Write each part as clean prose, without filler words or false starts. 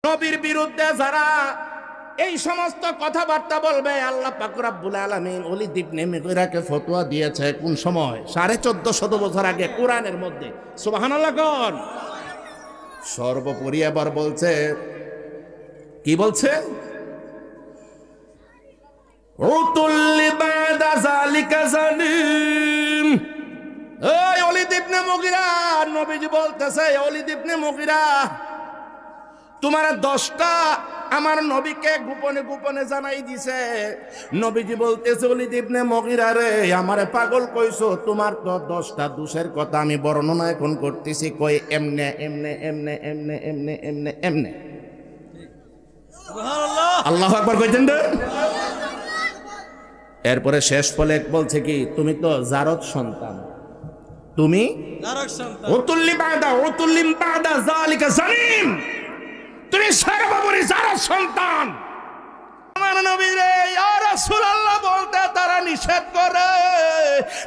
নবীর বিরুদ্ধে যারা এই সমস্ত কথাবার্তা বলবে, আল্লাহ পাক রব্বুল আলামিন ওলীদ ইবনে মুগীরাকে ফতোয়া দিয়েছে কোন সময়? 1450 বছর আগে কোরআনের মধ্যে। সুবহানাল্লাহ কোন। সর্বোপরি আবার বলছে, কি বলছে? উতুল্লি বাদা যালিকা জালিম। এই ওলীদ ইবনে মুগীরা, নবীজি বলতেছে, ওলীদ ইবনে মুগীরা, তোমার 10টা আমার নবীকে গোপনে গোপনে জানাই দিছে। নবীজি বলতেছে, ওলীদ ইবনে মুগীরা রে, আমারে পাগল কইছো, তোমার তো 10টা দোষের কথা আমি বর্ণনা এখন করতেছি। কই এমনে এমনে এমনে এমনে এমনে এমনে এমনে। সুবহানাল্লাহ, আল্লাহু আকবার কইতেন রে। এরপরে শেষ ফলে বলছে কি, তুমি তো জারদ সন্তান, তুমি জারদ সন্তান। উতুল্লি বাদা যালিকা জালিম, তুমি সর্বোপরি জারদ সন্তান। আমার নবী রে, ইয়া রাসূলুল্লাহ বলতে তারা নিষেধ করে।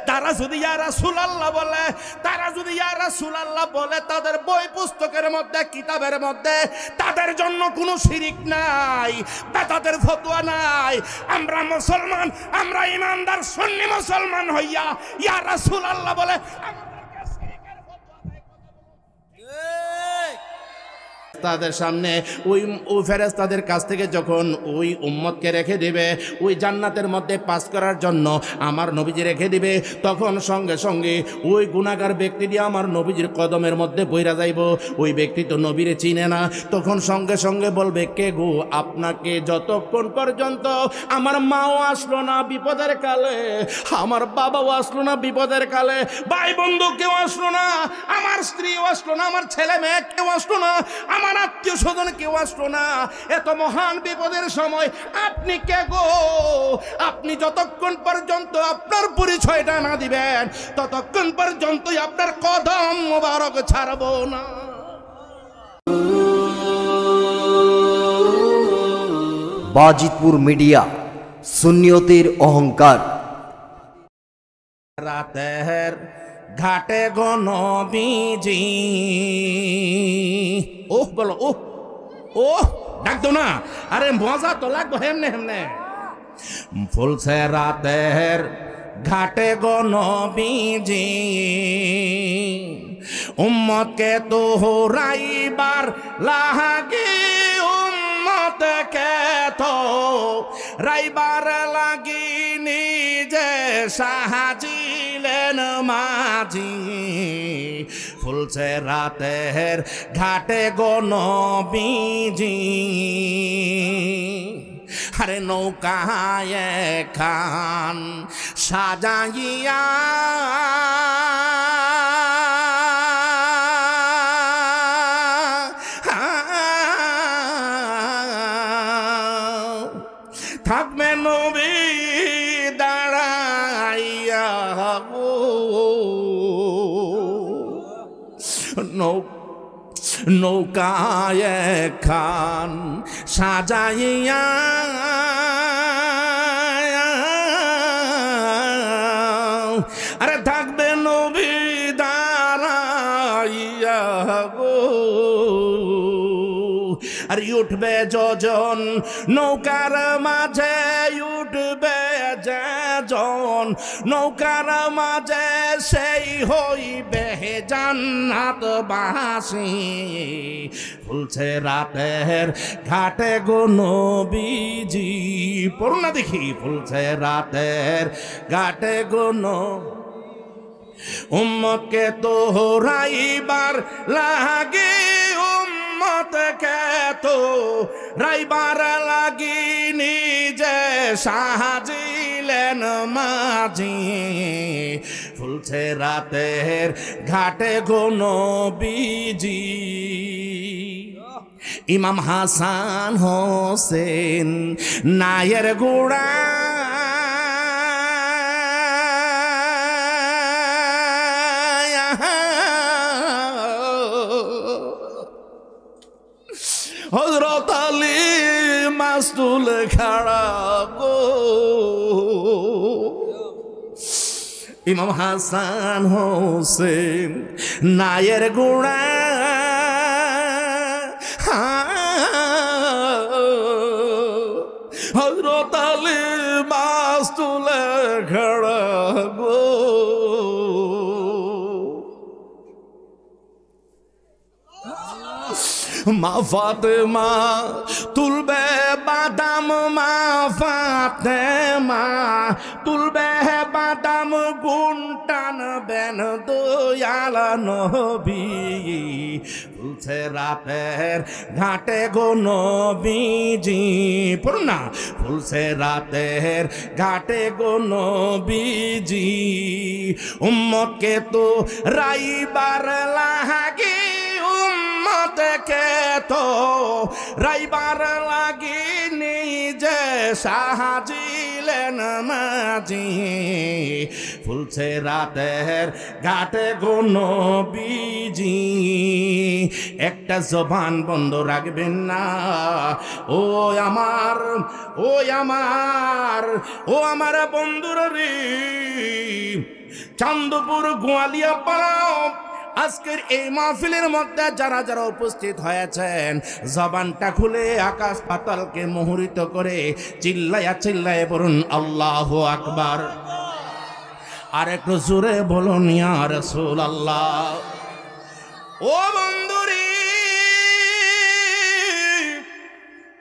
তারা যদি ইয়া রাসূলুল্লাহ বলে, তারা যদি ইয়া রাসূলুল্লাহ বলে, তাদের বই পুস্তকের মধ্যে, কিতাবের মধ্যে তাদের জন্য কোনো শিরিক নাই বা তাদের ফতোয়া নাই। আমরা মুসলমান, আমরা ইমানদার সুন্নি মুসলমান হইয়া ইয়া রাসূলুল্লাহ বলে তাদের সামনে ওই ফেরেশতাদের কাছ থেকে যখন ওই উম্মতকে রেখে দিবে, ওই জান্নাতের মধ্যে পাস করার জন্য আমার নবীজি রেখে দিবে, তখন সঙ্গে সঙ্গে ওই গুনাহগার ব্যক্তিটি আমার নবীজির কদমের মধ্যে বইরা যাইব। ওই ব্যক্তি তো নবীরে চিনে না, তখন সঙ্গে সঙ্গে বলবে, কে গো, আপনাকে যতক্ষণ পর্যন্ত আমার মাও আসলো না বিপদের কালে, আমার বাবাও আসলো না বিপদের কালে, ভাই বন্ধু কেউ আসলো না, আমার স্ত্রীও আসলো না, আমার ছেলে মেয়ে কেউ আসলো না, আমার আত্মীয় স্বজন কেউ আসলো না, এত মহান বিপদের সময় আপনি কে গো? আপনি যতক্ষণ পর্যন্ত আপনার পরিচয়টা না দিবেন, ততক্ষণ পর্যন্তই আপনার কদম মোবারক ছাড়বো না। বাজিতপুর মিডিয়া, সুন্নিয়তের অহংকার। রাতের ঘাটে গো নবীজি, ওহ বলো, ওহ ওহ ডাক দো না, আরে মজা তো লাগবে হেমনে হেমনে। ফুলছে রাতের ঘাটে গো নবীজি, উম্মতকে তো রাইবার লাগি, উম্মতকে তো রাইবার লাগি, নিজে সাহায্যিলেন মাঝি। ফুলছে রাতের ঘাটে গো নবীজি, আরে নৌকায় খান সাজাইয়া, থাকবে নবী দাঁড়াইয়া, নৌকায় খান সাজাইয়া, আরে থাকবে নবী দাঁড়াইয়া গো, আর উঠবে যোজন নৌকার মাঝে, উঠবে যেজন নৌকার মাঝে, সেই হইবে জান্নাতবাসী। ফুলছে রাতের ঘাটে গো নবীজি, পড়ুন না দেখি। ফুলছে রাতের ঘাটে গো উম্মতকে তো রাইবার লাগে, উম্মতকে তো রাইবার লাগি, নিজে সাহায্যিলেন মাঝি। ফুলছে রাতের ঘাটে গো নবীজি, ইমাম হাসান হোসেন নায়ের গোড়া, হযরত আলী মাসতুল খাড়া গো, ইমাম হাসান হোসেন নায়ের গোড়া, মা ফাতেমা তুলবে বাদাম, মা ফাতেমা তুলবে বাদাম, গুণ টানবেন দয়াল নবী। ফুলছে রাতের ঘাটে গো নবীজি, পড়ুন না, ফুলছে রাতের ঘাটে গো নবীজি। উম্মতকে তো রাইবার লাগি, উম্মতকে তো রাইবার লাগি, নিজে সাহায্যিলেন মাঝি। ফুলছে রাতের ঘাটে গো নবীজি। একটা জবান বন্ধ রাখবেন না, ও আমার, ও আমার, ও আমার বন্ধুরা রে। চান্দপুর গোয়ালিয়া পাড়াও আজকের এই মাহফিলের মধ্যে যারা যারা উপস্থিত হয়েছেন, জবানটা খুলে আকাশ পাতালকে মোহরিত করে চিল্লায়া চিল্লায় বলুন আল্লাহু আকবার। আর একটু জোরে বলুন ইয়া রাসূলুল্লাহ। ও বন্ধুরি,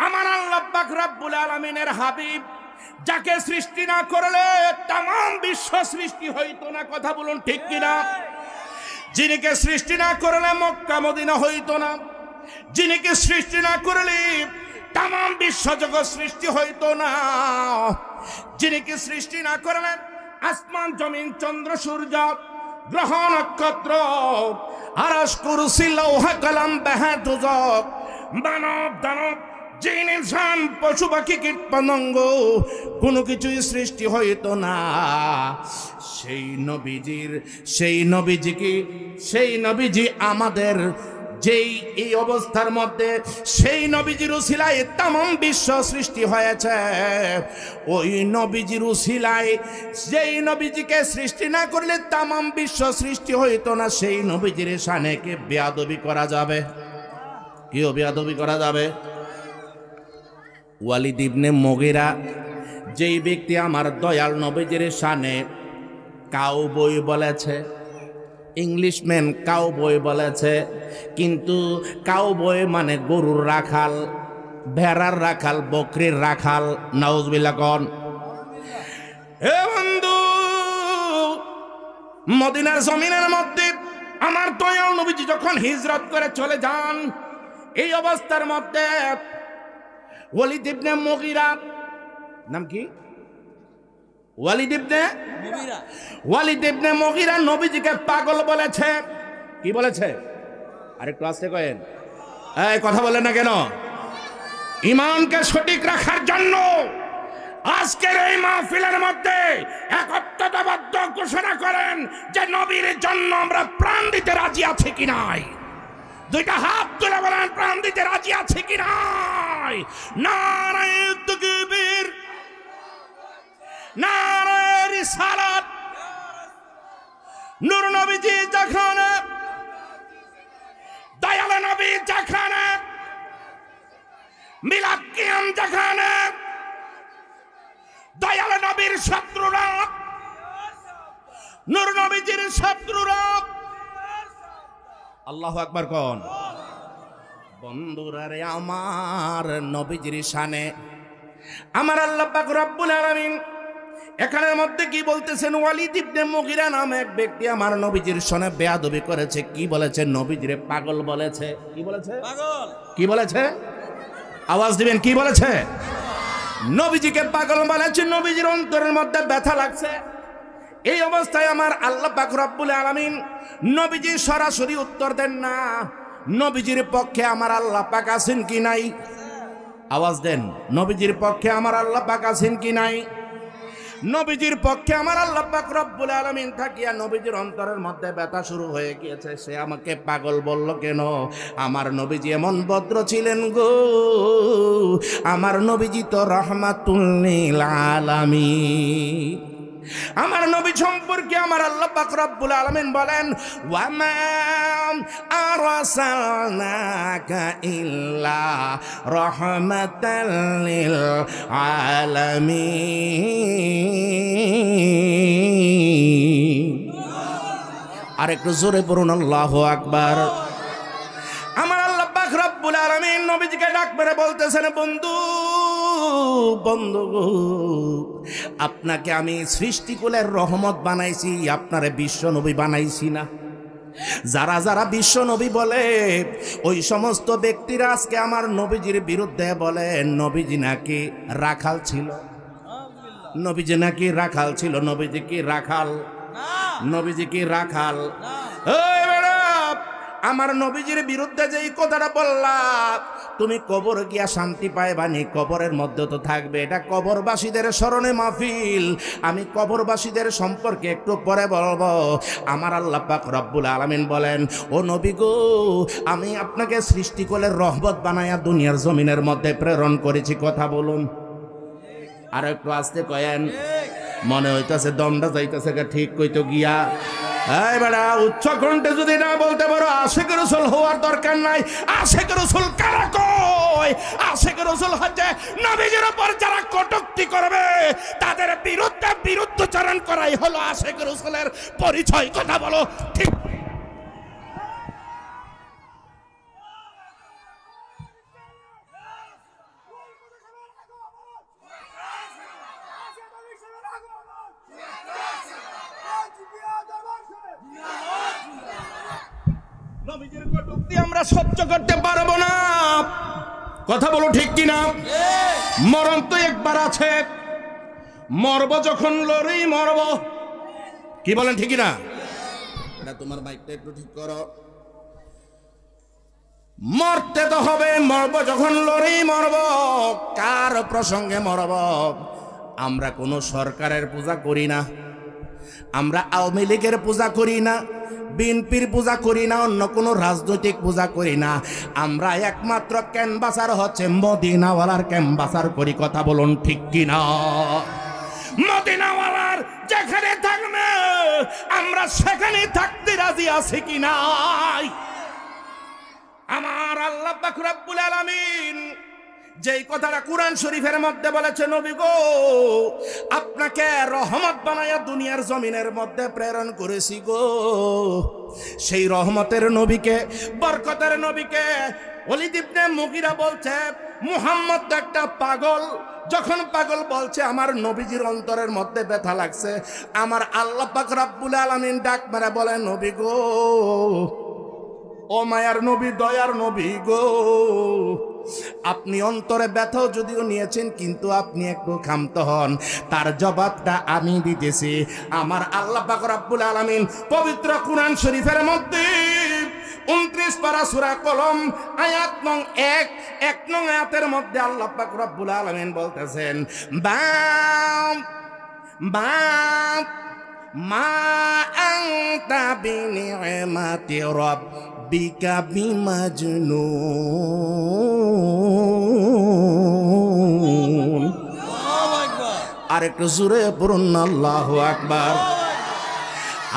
আমার আল্লাহ পাক রব্বুল আলামিনের হাবিব, যাকে সৃষ্টি না করলে তাম বিশ্ব সৃষ্টি হইতো না, কথা বলুন ঠিক কিনা? যিনিকে সৃষ্টি না করলে মক্কা মদিনা হইতো না, যিনিকে সৃষ্টি না করলে তাম বিশ্ব জগৎ সৃষ্টি হইতো না, যিনিকে সৃষ্টি না করলে আসমান জমিন চন্দ্র সূর্য গ্রহ নক্ষত্র আরশ কুরসি লৌহ কলম বেহেশত দোজখ মানব দানব জিন ইনসান পশু পাখি কীট পতঙ্গ কোনো কিছুই সৃষ্টি হইতো না। সেই নবীজির, সেই নবীজিকে, সেই নবীজি আমাদের যেই এই অবস্থার মধ্যে সেই নবীজির উসিলায় তামাম বিশ্ব সৃষ্টি হয়েছে। ওই নবীজির উসিলায় যেই নবীজিকে সৃষ্টি না করলে তামাম বিশ্ব সৃষ্টি হইতো না, সেই নবীজির শানে কি বেয়াদবি করা যাবে? কিও বেয়াদবি করা যাবে? ওয়ালিদ ইবনে মুগীরা যেই ব্যক্তি আমার দয়াল নবীজির শানে কাউবয় বলেছে, ইংলিশম্যান কাউবয় বলেছে, কিন্তু কাউবয় মানে গরুর রাখাল, ভেড়ার রাখাল, বকরির রাখাল। নাউজুবিল্লাহ কোন। হে বন্ধু, মদিনার জমিনের মধ্যে আমার দয়াল নবীজি যখন হিজরত করে চলে যান, এই অবস্থার মধ্যে ওয়ালিদ ইবনে মুগীরা, নাম কি? ওয়ালিদ ইবনে মুগীরা নবীজিকে পাগল বলেছে। কি বলেছে? আরেকটু আস্তে কয়েন, এই কথা বলেন না কেন? ঈমানকে সঠিক রাখার জন্য আজকের এই মাহফিলের মধ্যে একত্রতাবদ্ধ ঘোষণা করেন যে নবীর জন্য আমরা প্রাণ দিতে রাজি আছি কি নাই? দুইটা হাত তুলে বলেন, প্রাণ দিতে রাজি আছে কি নাই? নারায়ে তাকবীর, নারায়ে রিসালাত। নূর নবীজি যেখানে, দয়াল নবী যেখানে, মিলাদ কিয়াম যেখানে, দয়াল নবীর শত্রুরা, নূর নবীজির শত্রুরা, আল্লাহু আকবার কোন। বন্ধুরা রে, আমার নবীজির শানে আমার আল্লাহ পাক রব্বুল আলামিন এখানের মধ্যে কি বলতেছেন? ওয়ালিদ ইবনে মুগীরা নামে এক ব্যক্তি আমার নবীজির শানে বেয়াদবি করেছে। কি বলেছে? নবীজিরে পাগল বলেছে। কি বলেছে? পাগল। কি বলেছে? আওয়াজ দিবেন, কি বলেছে? নবীজিকে পাগল বলেছে। নবীজির অন্তরের মধ্যে ব্যথা লাগছে। এই অবস্থায় আমার আল্লাহ পাক রব্বুল আলামিন নবীজি সরাসরি উত্তর দেন না। নবীজির পক্ষে আমার আল্লাহ পাক আছেন কি নাই? আওয়াজ দেন, নবীজির পক্ষে আমার আল্লাহ পাক আছেন কি নাই? নবীজির পক্ষে আমার আল্লাহ পাক রব্বুল আলামিন থাকিয়া নবীজির অন্তরের মধ্যে ব্যথা শুরু হয়ে গিয়েছে। সে আমাকে পাগল বলল কেন? আমার নবীজি এমন ভদ্র ছিলেন গো, আমার নবীজি তো রাহমাতুল লিল আলামিন। আমার নবী সম্পর্কে আমার আল্লাহ পাক রব্বুল আলামিন বলেন, ওয়া মা আরসালনাকা ইল্লা রাহমাতাল লিল আলামিন। আরেকটু জোরে পড়ুন আল্লাহু আকবার। আমার আল্লাহ পাক রব্বুল রব্বুল আলামিন নবীজিকে ডাক মেরে বলতেছেন, বন্ধু বন্ধু গো, আপনাকে আমি সৃষ্টিকুলের রহমত বানাইছি, আপনারে বিশ্ব নবী বানাইছি না? যারা যারা বিশ্ব নবী বলে ওই সমস্ত ব্যক্তিরা আজকে আমার নবীজির বিরুদ্ধে বলে নবীজি নাকি রাখাল ছিল, নবীজি নাকি রাখাল ছিল। নবীজি কি রাখাল? নবীজি কি রাখাল? আমার নবীজির বিরুদ্ধে যে এই কথাটা বললা, তুমি কবর গিয়া শান্তি পাইবানি, কবরের মধ্যে তো থাকবে। এটা কবরবাসীদের স্মরণে মাহফিল, আমি কবরবাসীদের সম্পর্কে একটু পরে বলবো। আমার আল্লাহ পাক রব্বুল আলামিন বলেন, ও নবী গো, আমি আপনাকে সৃষ্টিকুলের রহমত বানায়া দুনিয়ার জমিনের মধ্যে প্রেরণ করেছি। কথা বলুন, আর একটু আসতে কয়েন, মনে হইতাছে দমটা যাইতেছে ঠিক কইতো গিয়া। এই বেড়া, উচ্চ কণ্ঠে যদি না বলতে পারো আশিক রাসূল হওয়ার দরকার নাই। আশিক রাসূল কারা কয়? আশিক রাসূল হচ্ছে নবীজির উপর যারা কটূক্তি করবে তাদের বিরুদ্ধে বিরুদ্ধচারণ করাই হলো আশিক রাসূলের পরিচয়। কথা বলো ঠিক। নবীজির কটূক্তি আমরা সহ্য করতে পারবো না। কথা বলো ঠিক কিনা? মরণ তো একবার আছে, মরব যখন লড়েই মরব। কি বলেন ঠিক না? এটা তোমার মাইকটা একটু ঠিক করো। মরতে তো হবে, মরব যখন লড়েই মরব। কার প্রসঙ্গে মরব? আমরা কোনো সরকারের পূজা করি না, আমরা আওয়ামী লীগের পূজা করি না, বিএনপির পূজা করি না, অন্য কোনো রাজনৈতিক পূজা করি না। আমরা একমাত্র ক্যানভাসার হচ্ছে মদিনাওয়ালার ক্যানভাসার করি। কথা বলুন ঠিক কিনা? মদিনাওয়ালার যেখানে থাকবে আমরা সেখানে থাকতে রাজি আছি কি নাই? আমার আল্লাহ পাক রব্বুল আলামিন যেই কথাটা কোরআন শরীফের মধ্যে বলেছে, নবী গো, আপনাকে রহমত বানায়া দুনিয়ার জমিনের মধ্যে প্রেরণ করেছি গো। সেই রহমতের নবীকে, বরকতের নবীকে ওলীদ ইবনে মুগীরা বলছে মুহাম্মদ তো একটা পাগল। যখন পাগল বলছে আমার নবীজির অন্তরের মধ্যে ব্যথা লাগছে। আমার আল্লাহ পাক রব্বুল আলামিন ডাক মেরে বলেন, নবী গো, ও মায়ার নবী, দয়ার নবী গো, আপনি অন্তরে ব্যথাও যদিও নিয়েছেন, কিন্তু আপনি একটু ক্ষান্ত হন। তার জবাবটা আমি দিতেছি। আমার আল্লাহ পাক রব্বুল আলামিন পবিত্র কুরআন শরীফের মধ্যে 29 পারা সূরা কলম আয়াত নং 1 নং আয়াতের মধ্যে আল্লাহ পাক রব্বুল আলামিন বলতেছেন, বাম বাম মা আনতা বিনি'মাতি রাব্বিকা বিমাজনুন। আর একটু জোরে পড়ুন আল্লাহু আকবার।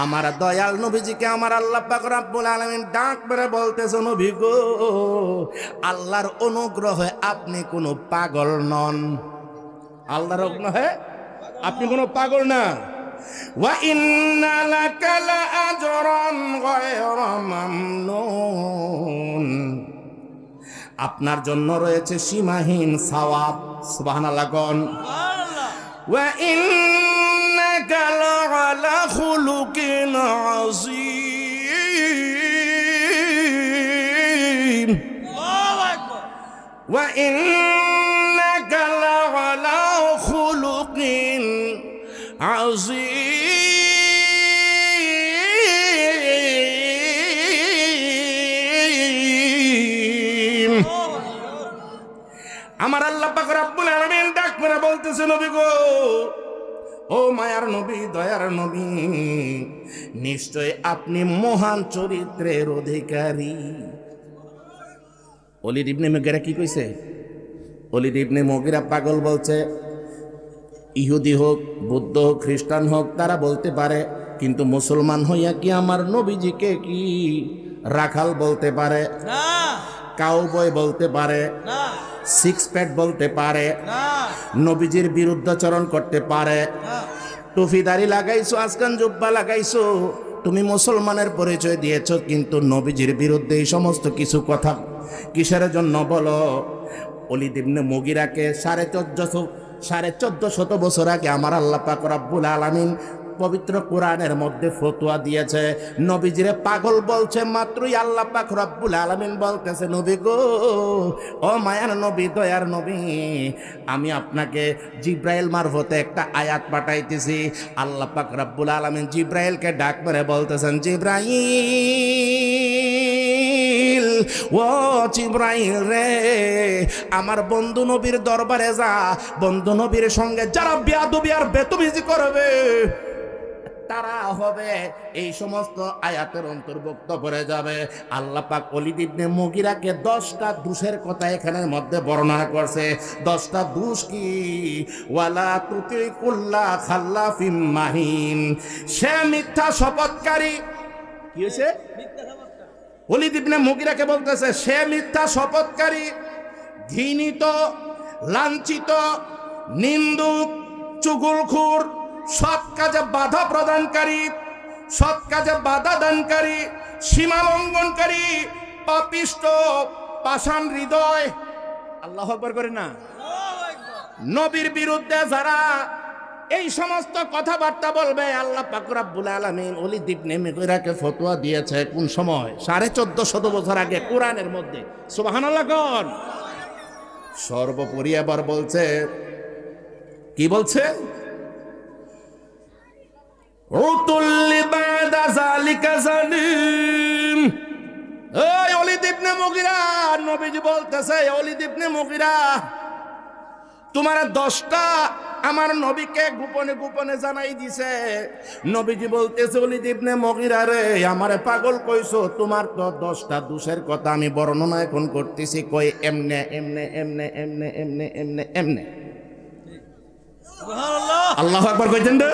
আমার দয়াল নবীজিকে আমার আল্লাহ পাক রব্বুল আলামিন ডাক মেরে বলতেছে, নবী গো, আল্লাহর অনুগ্রহে আপনি কোনো পাগল নন। আল্লাহর অনুগ্রহে আপনি কোনো পাগল না। ওয়া ইন্না লাকা লাআজরান গায়রা মামনুন, আপনার জন্য রয়েছে সীমাহীন সওয়াব। সুবহানাল্লাহ কোন। ওয়া ইন্নাকা লাআলা খুলুকিন আযীম। আল্লাহু আকবার। ওয়া ইন্নাকা লাআলা খুলুকিন আযীম। আমার আল্লাহ পাক রব্বুল আলামিন ডাক মেরে বলতেছে, নবী গো, ও মায়ার নবী, দয়ার নবী, নিশ্চয় আপনি মহান চরিত্রের অধিকারী। ওলীদ ইবনে মুগীরা কি কইছে? ওলীদ ইবনে মুগীরা পাগল বলছে। ইহুদি হোক, বৌদ্ধ হোক, খ্রিস্টান হোক, তারা বলতে পারে, কিন্তু মুসলমান হইয়া কি আমার নবীজিকে কি রাখাল বলতে পারে? না। কাউবয় বলতে পারে না। সিক্স প্যাড বলতে পারে না। নবীজির বিরুদ্ধাচরণ করতে পারে না। টুপিদারি লাগাইছো, আজকান জুব্বা লাগাইছো, তুমি মুসলমানের পরিচয় দিয়েছো, কিন্তু নবীজির বিরুদ্ধে এই সমস্ত কিছু কথা কিসের জন্য বলো? ওলীদ ইবনে মুগীরাকে 1450 বছর আগে আমার আল্লাহ পাক রব্বুল আলামিন পবিত্র কোরআনের মধ্যে ফতোয়া দিয়েছে। নবীজিরে পাগল বলছে মাত্রই আল্লাহ পাক রব্বুল আলামিন বলতেছে, নবী গো, ও মায়ার নবী, দয়ার নবী, আমি আপনাকে জিব্রাইল মারফতে একটা আয়াত পাঠাইতেছি। আল্লাহ পাক রব্বুল আলামিন জিব্রাইলকে ডাক মেরে বলতেছেন, জিব্রাইল, ও জিব্রাইল রে, আমার বন্ধু নবীর দরবারে যা, বন্ধু নবীর সঙ্গে যারা বেয়াদবি আর বেতমিজি করবে তারা হবে এই সমস্ত আয়াতের অন্তর্ভুক্ত করে যাবে। আল্লাহ পাক ওলীদ ইবনে মুগীরাকে 10টা দোষের কথা এখানের মধ্যে বর্ণনা করছে। 10টা দোষ কি? ওয়ালা তুতি কুল্লা খাল্লাফিম মাহিন, সে মিথ্যা শপথকারী। কি হয়েছে? ওলীদ ইবনে মুগীরাকে বলতেছে সে মিথ্যা শপথকারী, ঘৃণিত, লাঞ্ছিত, নিন্দুক, চুগলখোর, সৎ কাজে বাধা প্রদানকারী, সৎ কাজে বাধা দানকারী, সীমা লঙ্ঘনকারী, পাপিষ্ট, পাষাণ হৃদয়। আল্লাহু আকবার করে না? নবীর বিরুদ্ধে যারা এই সমস্ত কথাবার্তা বলবে, আল্লাহ পাক রব্বুল আলামিন ওলীদ ইবনে মুগীরাকে ফতোয়া দিয়েছে কোন সময়? 1450 বছর আগে কোরআনের মধ্যে। সুবহানাল্লাহ কোন? সর্বোপরি আবার বলছে, কি বলছে? উতুল্লি বাদা যালিকা জালিম। এই ওলীদ ইবনে মুগীরা, নবীজি বলতেছে, ওলীদ ইবনে মুগীরা, তোমার 10টা আমার নবীকে গোপনে গোপনে জানাই দিছে। নবীজি বলতেছে, ওলীদ ইবনে মুগীরা রে, আমারে পাগল কইছো, তোমার তো 10টা দোষের কথা আমি বর্ণনা এখন করতেছি। কই এমনে এমনে এমনে এমনে এমনে এমনে এমনে। আল্লাহু আকবার কইতেন রে।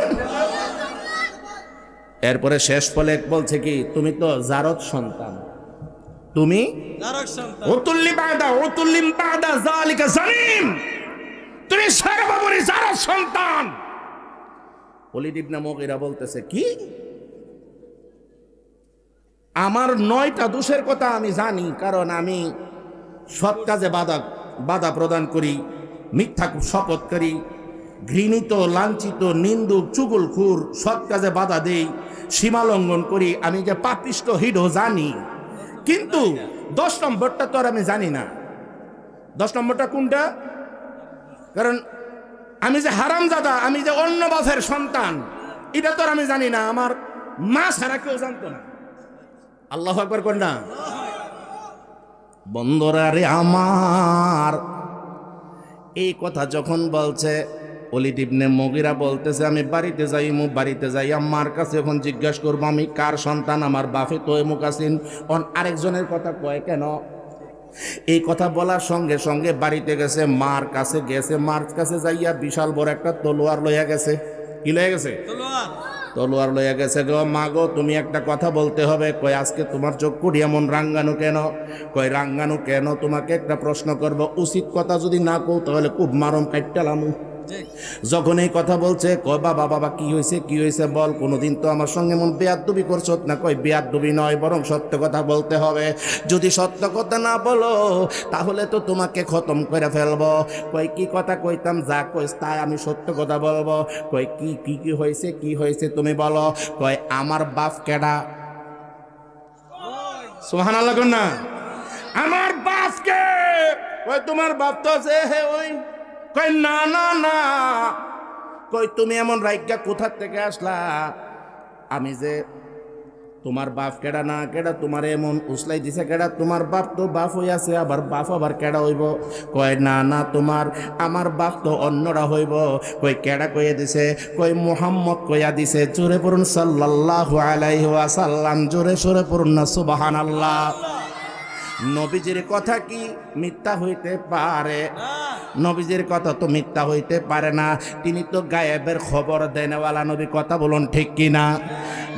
এরপরে শেষ ফলে বলছে কি, তুমি তো জারদ সন্তান, তুমি উতুল্লি বাদা যালিকা জালিম, তুমি সর্বোপরি জারদ সন্তান। ওলীদ ইবনে মুগীরা বলতেছে কি, আমার 9টা দোষের কথা আমি জানি, কারণ আমি সৎ কাজে বাধা প্রদান করি, মিথ্যা শপথ করি, ঘৃণিত, লাঞ্ছিত, নিন্দুক, চুগলখোর, সৎ কাজে বাধা দেই, সীমা লঙ্ঘন করি, আমি যে পাপিষ্ট হিডো জানি। কিন্তু 10 নম্বরটা তো আর আমি জানি না। 10 নম্বরটা কোনটা? কারণ আমি যে হারামজাদা, আমি যে অন্য বাপের সন্তান, এটা তো আর আমি জানি না, আমার মা ছাড়া কেউ জানতো না। আল্লাহু আকবার কর না। বন্ধুরা রে আমার, এই কথা যখন বলছে, ওলীদ ইবনে মুগীরা বলতেছে, আমি বাড়িতে যাই আম্মার কাছে এখন জিজ্ঞাসা করবো আমি কার সন্তান, আমার বাপে তো এমুক আছেন। আরেকজনের কথা কয় কেন? এই কথা বলার সঙ্গে সঙ্গে বাড়িতে গেছে, মার কাছে গেছে, মার কাছে যাইয়া বিশাল বড় একটা তলোয়ার লইয়া গেছে। কি লইয়া গেছে? তলোয়ার লইয়া গেছে। গো মা গো, তুমি একটা কথা বলতে হবে। কই আজকে তোমার চক্ষুটি এমন রাঙ্গানো কেন? কই রাঙ্গানো কেন? তোমাকে একটা প্রশ্ন করব, উচিত কথা যদি না কও তাহলে খুব মারম কাটটালামু। যখন এই কথা বলছে, কয় বাবা কি হয়েছে বল, কোনোদিন তো আমার সঙ্গে এমন বেয়াদবি করছত না। কই বেয়াদবি নয়, বরং সত্য কথা বলতে হবে। যদি সত্য কথা না বলো তাহলে তো তোমাকে খতম করে ফেলবো। কই কি কথা কইতাম, যা কইস তাই আমি সত্য কথা বলবো। কই কি হয়েছে তুমি বলো। কয় আমার বাপ কেডা? সুবহানাল্লাহ কোন না? আমার বাপ কে? কই তোমার বাপ তো আছে ওই। কই না, কই তুমি এমন রাইগা কোথা থেকে আসলা? আমি যে তোমার বাপ কেডা না কেডা তোমার এমন উসলাই দিছে কেডা? তোমার বাপ তো বাপ হই আছে, আবার বাপ আবার কেডা হইব? কয় না আমার বাপ তো অন্যরা হইব। কই কেডা কইয়া দিছে? কই মুহাম্মদ কইয়া দিছে। জোরে পড়ুন সাল্লাল্লাহু আলাইহি ওয়াসাল্লাম, জোরে সোরে পড়ুন না সুবহানাল্লাহ। নবীজির কথা কি মিথ্যা হইতে পারে? নবীজির কথা তো মিথ্যা হইতে পারে না। তিনি তো গায়েবের খবর দেনেওয়ালা নবী। কথা বলুন ঠিক কিনা?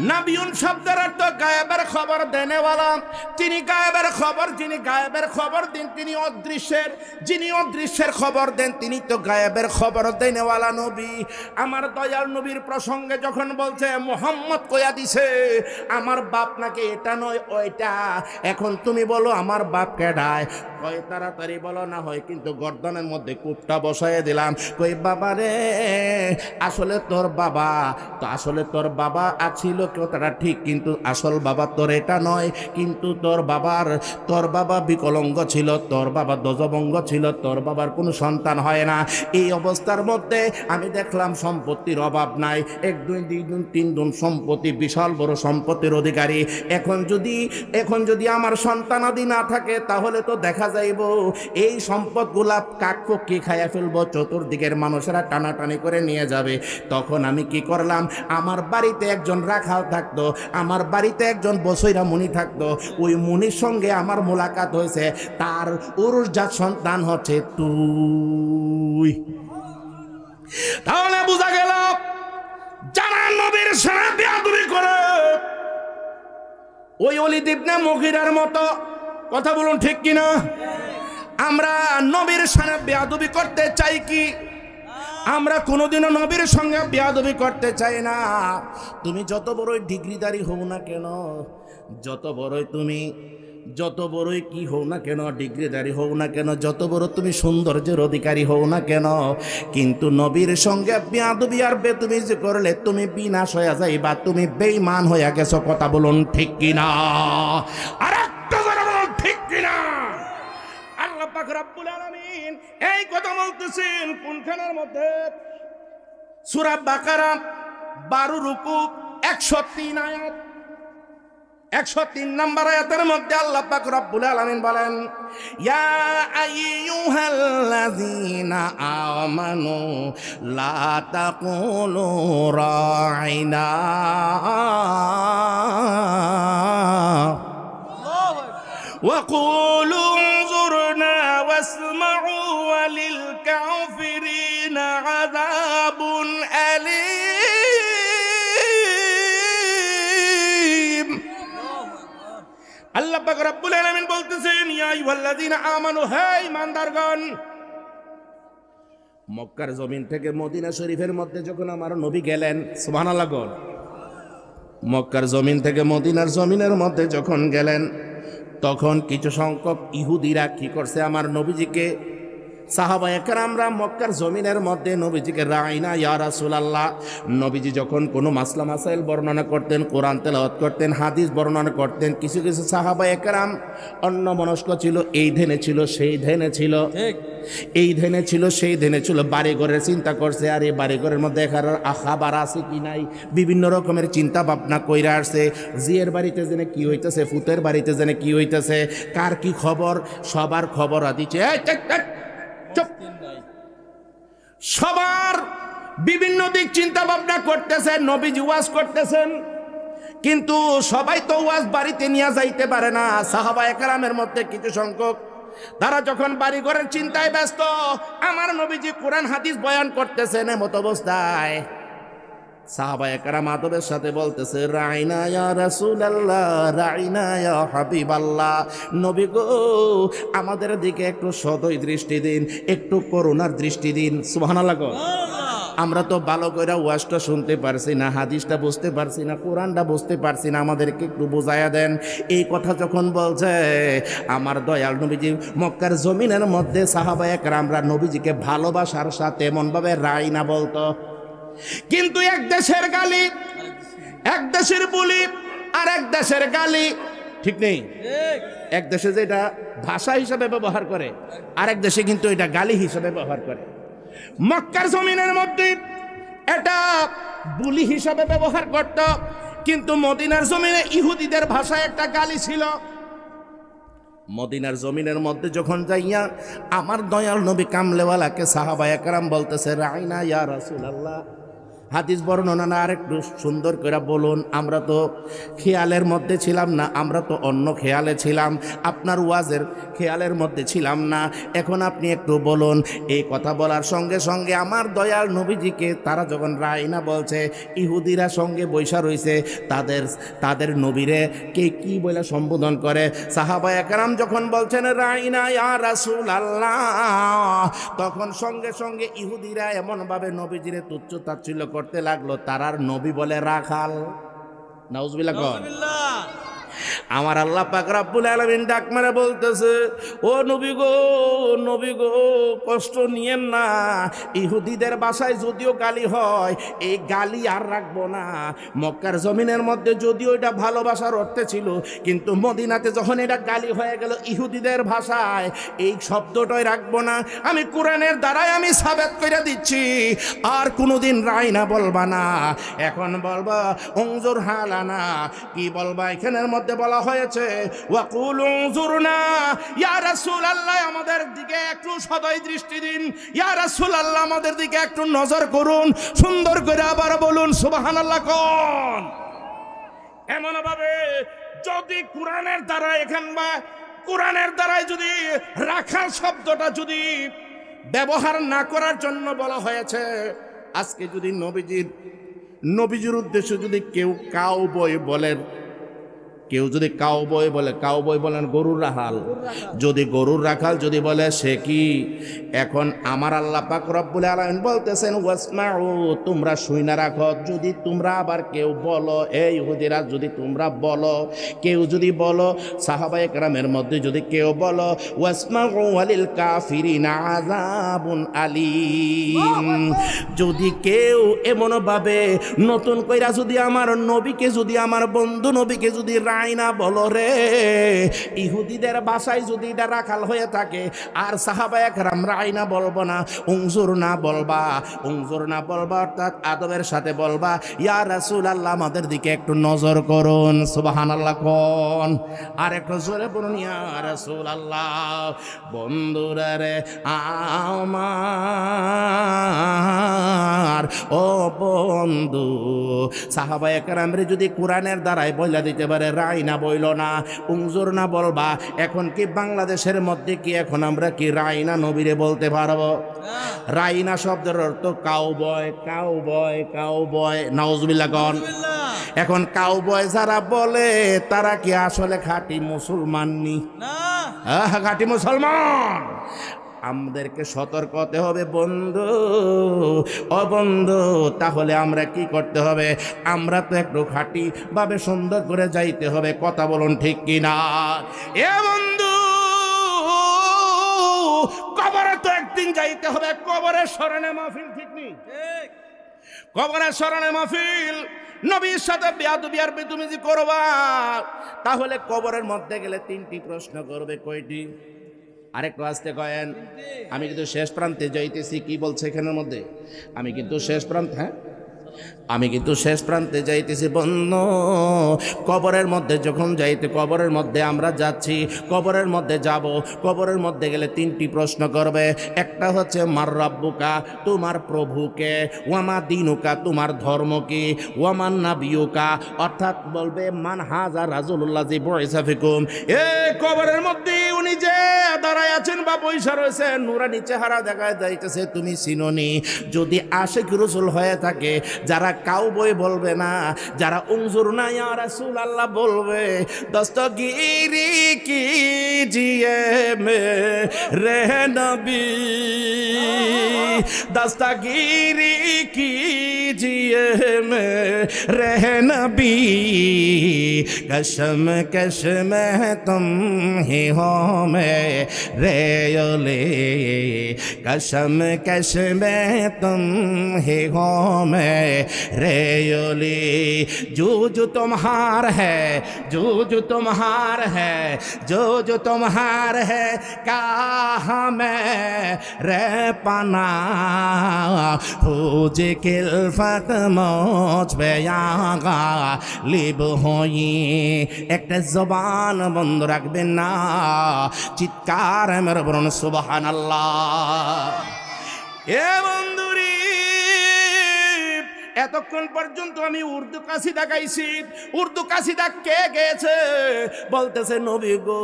নাবিউন শব্দের অর্থ গায়েবের খবর দেনেওয়ালা, তিনি গায়েবের খবর, যিনি গায়েবের খবর দেন তিনি অদৃশ্যের, যিনি অদৃশ্যের খবর দেন তিনি তো গায়েবের খবর দেনেওয়ালা নবী। আমার দয়াল নবীর প্রসঙ্গে যখন বলছে মুহাম্মদ কইয়া দিছে আমার বাপ নাকি এটা নয় ওইটা, এখন তুমি বলো আমার বাপ কেডায়? কয় তাড়াতাড়ি বলো না হয় কিন্তু গর্দনের মধ্যে কূপটা বসায় দিলাম। কই বাবা রে, আসলে তোর বাবা তো, আসলে তোর বাবা আছিল কথাটা ঠিক, কিন্তু আসল বাবা তোর এটা নয়, কিন্তু তোর বাবা বিকলাঙ্গ ছিল, তোর বাবা ধ্বজভঙ্গ ছিল, তোর বাবার কোনো সন্তান হয় না। এই অবস্থার মধ্যে আমি দেখলাম সম্পত্তির অভাব নাই, 1 2 2 গুণ 3 গুণ সম্পত্তি, বিশাল বড় সম্পত্তির অধিকারী। এখন যদি আমার সন্তানাদি না থাকে তাহলে তো দেখা যাইব এই সম্পদগুলা কাকপক্ষী খাইয়া ফেলবো, চতুর্দিকের মানুষেরা টানাটানি করে নিয়ে যাবে। তখন আমি কি করলাম, আমার বাড়িতে একজন রাখাল থাকতো, আমার বাড়িতে একজন বসইরা মুনি থাকতো, ওই মুনির সঙ্গে আমার মোলাকাত হয়েছে, তার উরুসজাত সন্তান হচ্ছে তুই। তাহলে বোঝা গেল যারা নবীর সাথে বেয়াদবি করে ওই ওলীদ ইবনে মুগীরার মতো, কথা বলুন ঠিক কিনা? আমরা নবীর সাথে বেয়াদবি করতে চাই কি? আমরা কোনোদিনও নবীর সঙ্গে বেয়াদবি করতে চাই না। তুমি যত বড়ই ডিগ্রিদারি হও না কেন, যত বড়ই কি হও না কেন, ডিগ্রিদারি হও না কেন, যত বড় তুমি সৌন্দর্যের অধিকারী হও না কেন, কিন্তু নবীর সঙ্গে বেয়াদবি আর বেতুমিজি করলে তুমি বিনাশ হয়ে যাইবা, তুমি বেঈমান হয়ে গেছো। কথা বলুন ঠিক কিনা? আর একটা কথা বলুন ঠিক কিনা? আল্লাহ পাক রব্বুল আলামিন এই কথা বলতেছেন কোনখানের মধ্যে? সূরা বাকারা 12 রুকু 103 আয়াত, 103 নম্বর আয়াতের মধ্যে আল্লাহ পাক রব্বুল আলামিন বলেন, ইয়া আইয়ুহাল্লাযীনা আমানু লা তাকুলু রাইনা ওয়া কুলু উনজুরনা ওয়াসমাউ ওয়ালিল কাফিরিনা আযাবুন আলীম। আল্লাহ পাক রব্বুল আলামিন বলতেছেন, ইয়া আইয়ুহাল্লাযীনা আমানু, হে ঈমানদারগণ, মক্কার জমিন থেকে মদিনা শরীফের মধ্যে যখন আমার নবী গেলেন, সুবহানাল্লাহ, মক্কার জমিন থেকে মদিনার জমিনের মধ্যে যখন গেলেন, তখন কিছু সংখ্যক ইহুদিরা কি করছে, আমার নবীজিকে, সাহাবায়ে কেরামরা মক্কার জমিনের মধ্যে নবীজিকে রাইনা ইয়া রাসূলুল্লাহ, নবীজি যখন কোনো মাসলা মাসাইল বর্ণনা করতেন, কোরআন তেলাওয়াত করতেন, হাদিস বর্ণনা করতেন, কিছু কিছু সাহাবায়ে কেরাম অন্যমনস্ক ছিল, এই ধ্যানে ছিল সেই ধ্যানে ছিল, এই ধ্যানে ছিল সেই ধ্যানে ছিল, বাড়িঘরের চিন্তা করছে, আর এই বাড়িঘরের মধ্যে এখানে খাবার আছে কি নাই, বিভিন্ন রকমের চিন্তা ভাবনা কইরা আসছে, জিয়ের বাড়িতে জেনে কি হইতেছে, ফুতের বাড়িতে জেনে কি হইতেছে, কার কি খবর, সবার খবর দিচ্ছে, সবার বিভিন্ন দিক চিন্তা ভাবনা করতেছেন, নবীজি ওয়াজ করতেছেন, কিন্তু সবাই তো ওয়াজ বাড়িতে নিয়ে যাইতে পারে না। সাহাবায়ে কেরামের মধ্যে কিছু সংখ্যক তারা যখন বাড়ি ঘরের চিন্তায় ব্যস্ত, আমার নবীজি কোরআন হাদিস বয়ান করতেছেন, এমত অবস্থায় সাহাবায়ে কেরাম আদবের সাথে বলতেছে, রাইনা ইয়া রাসূলুল্লাহ, রাইনা ইয়া হাবিবাল্লাহ, নবী গো আমাদের দিকে একটু সদয় দৃষ্টি দিন, একটু করুণার দৃষ্টি দিন। সুবহানাল্লাহ। আমরা তো ভালো করে ওয়াজটা শুনতে পারছি না, হাদিসটা বুঝতে পারছি না, কোরআনটা বুঝতে পারছি না, আমাদেরকে একটু বুঝাইয়া দেন। এই কথা যখন বলছে, আমার দয়াল নবীজি মক্কার জমিনের মধ্যে সাহাবায়ে কেরামরা নবীজিকে ভালোবাসার সাথে এমনভাবে রাইনা বলতো, কিন্তু এক দেশের গালি, এক দেশের বুলি, আর এক দেশের গালি ঠিক নেই। এক দেশে যেটা ভাষা হিসাবে ব্যবহার করে, আরেক দেশে কিন্তু এটা গালি হিসাবে ব্যবহার করে। মক্কার জমিনের মধ্যে এটা বুলি হিসাবে ব্যবহার করত, কিন্তু মদিনার জমিনে ইহুদিদের ভাষায় একটা গালি ছিল। মদিনার জমিনের মধ্যে যখন যাইয়া আমার দয়াল নবী কামলেওয়ালাকে সাহাবায়ে কেরাম বলতেছে, রাইনা ইয়া রাসূলুল্লাহ, হাদিস বর্ণনা না আরেকটু সুন্দর করে বলুন। আমরা তো খেয়ালের মধ্যে ছিলাম না, আমরা তো অন্য খেয়ালে ছিলাম, আপনার ওয়াজের খেয়ালের মধ্যে ছিলাম না। এখন আপনি একটু বলুন। এই কথা বলার সঙ্গে সঙ্গে আমার দয়াল নবীজিকে তারা যখন রাইনা বলছে, ইহুদিরা সঙ্গে বৈশা রইছে, তাদের নবীরে কে কি বলে সম্বোধন করে। সাহাবায়ে কেরাম যখন বলছেন রাইনা ইয়া রাসূলুল্লাহ, তখন সঙ্গে সঙ্গে ইহুদিরা এমনভাবে নবীজিরে তুচ্ছ তাচ্ছিল্য করতে লাগলো, তারার নবী বলে রাখাল। নাউজুবিল্লাহ কোন। আমার আল্লাহ পাক রব্বুল আলামিন ডাক মেরে বলতেছে, ও নবী গো, নবী গো, কষ্ট নিয়েন না। ইহুদিদের ভাষায় যদিও গালি হয়, এই গালি আর রাখবো না। মক্কার জমিনের মধ্যে যদিও এটা ভালোবাসার অর্থে ছিল, কিন্তু মদিনাতে যখন এটা গালি হয়ে গেল ইহুদিদের ভাষায়, এই শব্দটাই রাখবো না। আমি কোরআনের দ্বারাই আমি সাবেত করে দিচ্ছি, আর কোনোদিন রাইনা বলবা না। এখন বলবা উনজুর হালানা। কি বলবা? এখানের মধ্যে বলা হয়েছে ওয়াকুল উনজুরনা, ইয়া রাসূলুল্লাহ আমাদের দিকে একটু সদয় দৃষ্টি দিন, ইয়া রাসূলুল্লাহ আমাদের দিকে একটু নজর করুন। সুন্দর করে আবার বলুন সুবহানাল্লাহ কোন। এমন ভাবে যদি কোরআনের দ্বারা এখান বা কোরআনের দ্বারাই যদি রাখাল শব্দটা যদি ব্যবহার না করার জন্য বলা হয়েছে, আজকে যদি নবীজির উদ্দেশ্যে যদি কেউ কাউবয় বলেন, কেউ যদি কাউবয় বলে, কাউবয় বলেন গরুর রাখাল, যদি গরুর রাখাল যদি বলে সে কি। এখন আমার আল্লাহ পাক রব্বুল আলামিন বলতেছেন ওয়াসমাউ, তোমরা শুইনা রাখো। যদি তোমরা আবার কেউ বলো, এই ইহুদিরা যদি তোমরা বলো, কেউ যদি বলো, সাহাবায়ে কেরামের মধ্যে যদি কেউ বলো ওয়াসমাউ ওয়ালিল কাফিরিনা আযাবুন আলীম, যদি কেউ এমনভাবে নতুন কইরা যদি আমার নবীকে, যদি আমার বন্ধু নবীকে যদি রাইনা বলো রে, ইহুদিদের ভাষায় যদি এটা রাখাল হয়ে থাকে, আর সাহাবায়ে কেরাম রাইনা বলবো না, উনজুর না বলবা, উনজুর না বলবা অর্থাৎ আদবের সাথে বলবা, ইয়া রাসূলুল্লাহ আমাদের দিকে একটু নজর করুন। সুবহানাল্লাহ কোন। আর একটু জোরে বলুন ইয়া রাসূলুল্লাহ। বন্ধুরা রে আমার, ও বন্ধু, সাহাবায়ে কেরামরে যদি কোরআনের দ্বারাই বইলা দিতে পারে রাইনা বইল না, উনজুর না বলবা, এখন কি বাংলাদেশের মধ্যে কি এখন আমরা কি রাইনা নবীরে বলতে পারবো? রাইনা শব্দের অর্থ কাউবয়, কাউবয়, কাউবয়। নাউজুবিল্লাহ কোন। এখন কাউবয় যারা বলে তারা কি আসলে খাঁটি মুসলমান নি? খাঁটি মুসলমান। আমাদেরকে সতর্ক হতে হবে বন্ধু, ও বন্ধু। তাহলে আমরা কি করতে হবে? আমরা তো একটু খাঁটি ভাবে সুন্দর করে যাইতে হবে। কথা বলুন ঠিক কিনা? এ বন্ধু, কবরে তো একদিন যাইতে হবে। কবরের স্মরণে মাহফিল, ঠিক নেই? কবরের স্মরণে মাহফিল। নবীর সাথে বেয়াদবি আর বেদুমিজি করবা, তাহলে কবরের মধ্যে গেলে তিনটি প্রশ্ন করবে। কয়টি? আরেকটু আসতে কয়েন। আমি কিন্তু শেষ প্রান্তে যাইতেছি। কি বলছে এখানের মধ্যে? আমি কিন্তু শেষ প্রান্তে, হ্যাঁ আমি কিন্তু শেষ প্রান্তে যাইতেছি বন্ধু। কবরের মধ্যে যখন যাইতে, কবরের মধ্যে আমরা যাচ্ছি, কবরের মধ্যে যাব। কবরের মধ্যে গেলে তিনটি প্রশ্ন করবে। একটা হচ্ছে মার রাব্বুকা, তোমার প্রভুকে, ওয়ামা দিনুকা, তোমার ধর্ম কি, ওয়ামান নাবিয়ুকা, অর্থাৎ বলবে মান হাজা রাজুলুল্লাহ জি বুইসা ফিকুম। এই কবরের মধ্যে উনি যে দাঁড়ায় আছেন বা বৈশা রয়েছেন, নুরানি চেহারা দেখা যাইতেছে, তুমি চিনোনি। যদি আশিক রাসূল হয়ে থাকে, যারা কাউবয় বলবে না, যারা উনজুর না ইয়া রাসূলুল্লাহ বলবে, দস্তগিরি কিজিয়ে মেরে নবী, দস্তগিরি কিজিয়ে মেরে নবী, कसम कसम तुम ही हो मेरे ओले, कसम कसम तुम ही हो मेरे ओले, जो जो तुम्हार है, जो जो तुम्हार है, जो जो तुम्हार है, कहा मैं रे पना फौज किल्फत मौज बेयागा लिब होई। একটা জবান বন্ধ রাখবেন না। চিৎকার মেরে বলুন সুবহানাল্লাহ। এ বন্ধুরি, এতক্ষণ পর্যন্ত আমি উর্দু কাসিদা গাইছি, উর্দু কাসিদা কে গেয়েছে? বলতেছে নবী গো,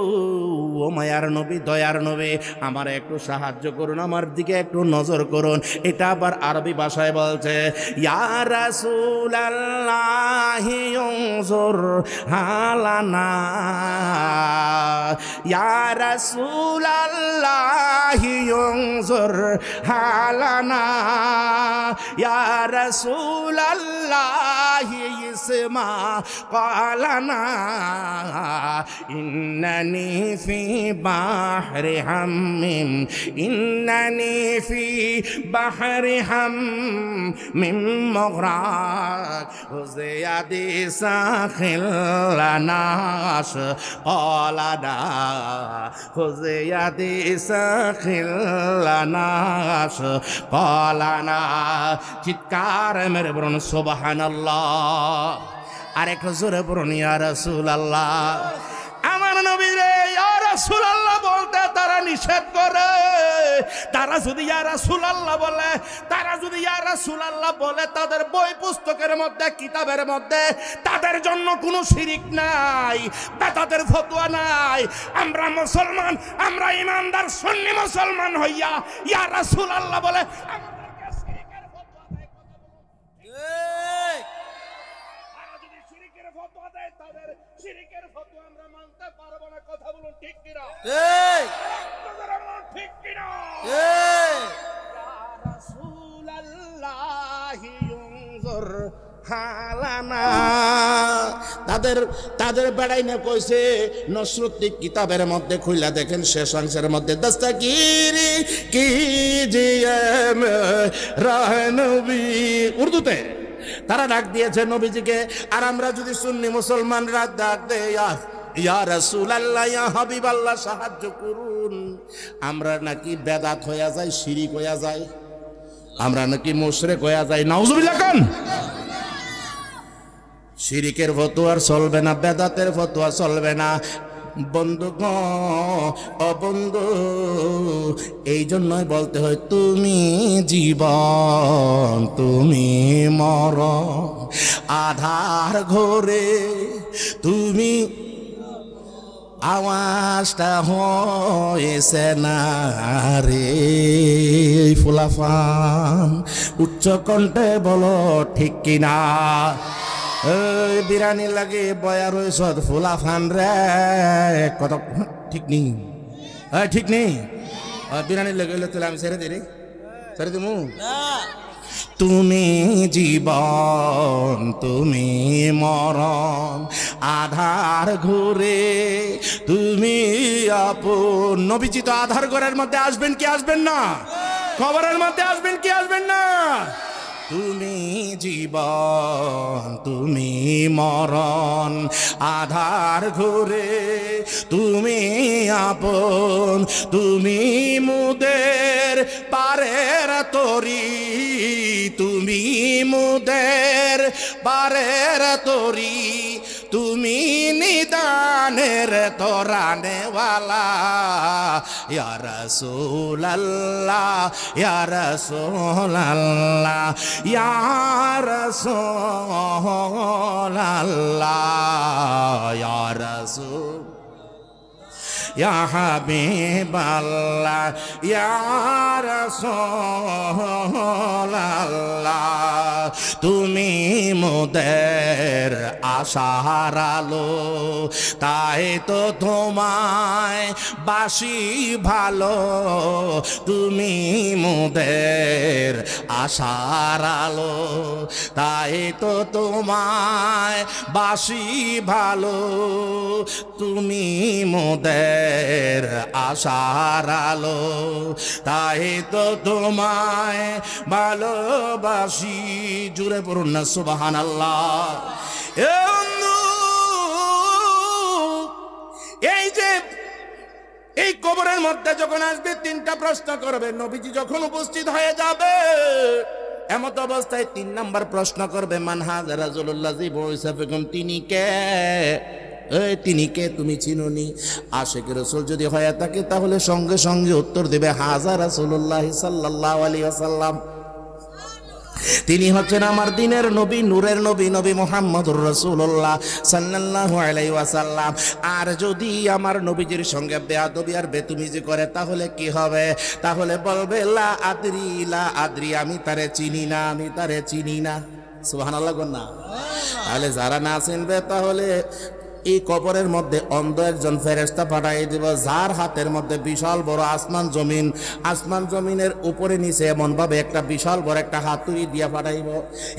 ও মায়ার নবী, দয়ার নবী, আমার একটু সাহায্য করুন, আমার দিকে একটু নজর করুন। এটা আবার আরবি ভাষায় বলছে, ইয়া রাসূলাল্লাহি উনজুর হালানা, ইয়া রাসূলাল্লাহি উনজুর হালানা, ইয়া রাসূলাল্লাহি ইসমা ক্বালানা, ইন্নানি ফি বাহরি হাম্মিম, ইন্নানি ফি বাহরি হাম্মিম মুগরাক, হুযাদি সাখিল লানাস ক্বালানা, হুযাদি সাখিল লানাস ক্বালানা। চিৎকার মেরে বলুন সুবহানাল্লাহ। আর একটু জোরে বলুন ইয়া রাসূলুল্লাহ। আমার নবী রে ইয়া রাসূলুল্লাহ বলতে তারা নিষেধ করে। তারা যদি ইয়া রাসূলুল্লাহ বলে, তারা যদি ইয়া রাসূলুল্লাহ বলে, তাদের বই পুস্তকের মধ্যে, কিতাবের মধ্যে তাদের জন্য কোনো শিরিক নাই, তাদের ফতোয়া নাই। আমরা মুসলমান, আমরা ইমানদার সুন্নি মুসলমান হইয়া ইয়া রাসূলুল্লাহ বলে আমাদেরকে শিরিকের ফতোয়া দেয়। যদি শিরিকের ফতোয়া দেয়, তাদের শিরিকের ফতোয়া আমরা মানতে পারবো না। কথা বলুন ঠিক কিনা? ঠিক কিনা? ইয়া রাসূলুল্লাহি উনজুর হালানা। তাদের বেড়াই না কইছে নসরুদ্দি কিতাবের মধ্যে খুইলা দেখেন শেষ অংশের মধ্যে, দস্তগিরি কি জিয়ে রাহনবী, উর্দুতে তারা ডাক দিয়েছে নবীজিকে। আর আমরা যদি সুন্নি মুসলমানরা ডাক দেই ইয়া রাসূলুল্লাহ, ইয়া হাবিবাল্লাহ, সাহায্য করুন, আমরা নাকি বেদাত হইয়া যায়, শিরিক হইয়া যায়, আমরা নাকি মুশরিক হইয়া যায়। নাউজুবিল্লাহ কোন? শিরিকের ফতোয়া চলবে না, বেদাতের ফতোয়া চলবে না। বন্ধুগণ, ও বন্ধু, এই জন্যই বলতে হয় তুমি জীবন, তুমি মরণ, আধার ঘরে তুমি। আওয়াজটা হয়েছে না রে ফুলাফান, উচ্চ কণ্ঠে বলো ঠিক কিনা? বিরানি লাগে বয়া রয়েছ ফুলাফান রে, কত ঠিক নেই, ঠিক নেই। বিরানি লেগে তাহলে আমি ছেড়ে দিই রে, ছেড়ে দিমু। তুমি জীবন, তুমি মরণ, আধার ঘুরে তুমি আপন। নবীজি তো আধার ঘরের মধ্যে আসবেন কি আসবেন না? কবরের মধ্যে আসবেন কি আসবেন না? তুমি জীবন, তুমি মরণ, আধার ঘুরে তুমি আপন, তুমি মুদের পারের তরি, তুমি মুদের পারের তরি, তুমি নিদানের তোরানেওয়ালা। ইয়া রাসূলুল্লাহ, ইয়া রাসূলুল্লাহ, ইয়া রাসূলুল্লাহ, ইয়া রাসূল, ইয়া হাবিবাল্লাহ, ইয়া রাসূলুল্লাহ, তুমি মোদের আশার আলো, তাই তো তোমায় বাসি ভালো, তুমি মোদের আশার আলো, তাই তো তোমায় বাসি ভালো, তুমি মোদের আশার আলো, তাই তো তোমায় ভালোবাসি। জুড়ে পড়ুন না সুবহানাল্লাহ। এই যে এই কবরের মধ্যে যখন আসবে তিনটা প্রশ্ন করবে, নবীজি যখন উপস্থিত হয়ে যাবে এমত অবস্থায় 3 নাম্বার প্রশ্ন করবে, মান হাযা রাজুলুল্লাযী বুইসা ফিকুম, তিনি কে? তিনি কে তুমি চিনোনি? আশিক রাসূল যদি হয়ে থাকে তাহলে সঙ্গে সঙ্গে উত্তর দেবে হাযা রাসূলুল্লাহ সাল্লাল্লাহু আলাইহি ওয়াসাল্লাম। তিনি হচ্ছেন আমার দিনের নবী, নূরের নবী, নবী মুহাম্মদুর রাসূলুল্লাহ সাল্লাল্লাহু আলাইহি ওয়াসাল্লাম। আর যদি আমার নবীজির সঙ্গে বেয়াদবি আর বেতুমিজি করে তাহলে কি হবে? তাহলে বলবে লা আদরি, আমি তারে চিনি না, আমি তারে চিনি না। সুবহানাল্লাহ কোন না? তাহলে যারা না চিনবে তাহলে এই কবরের মধ্যে অন্ধ একজন ফেরেশতা পাঠাই দিব, যার হাতের মধ্যে বিশাল বড় আসমান জমিন, আসমান জমিনের উপরে নিচে এমন ভাবে একটা বিশাল বড় একটা হাতুড়ি দিয়া পাঠাইব,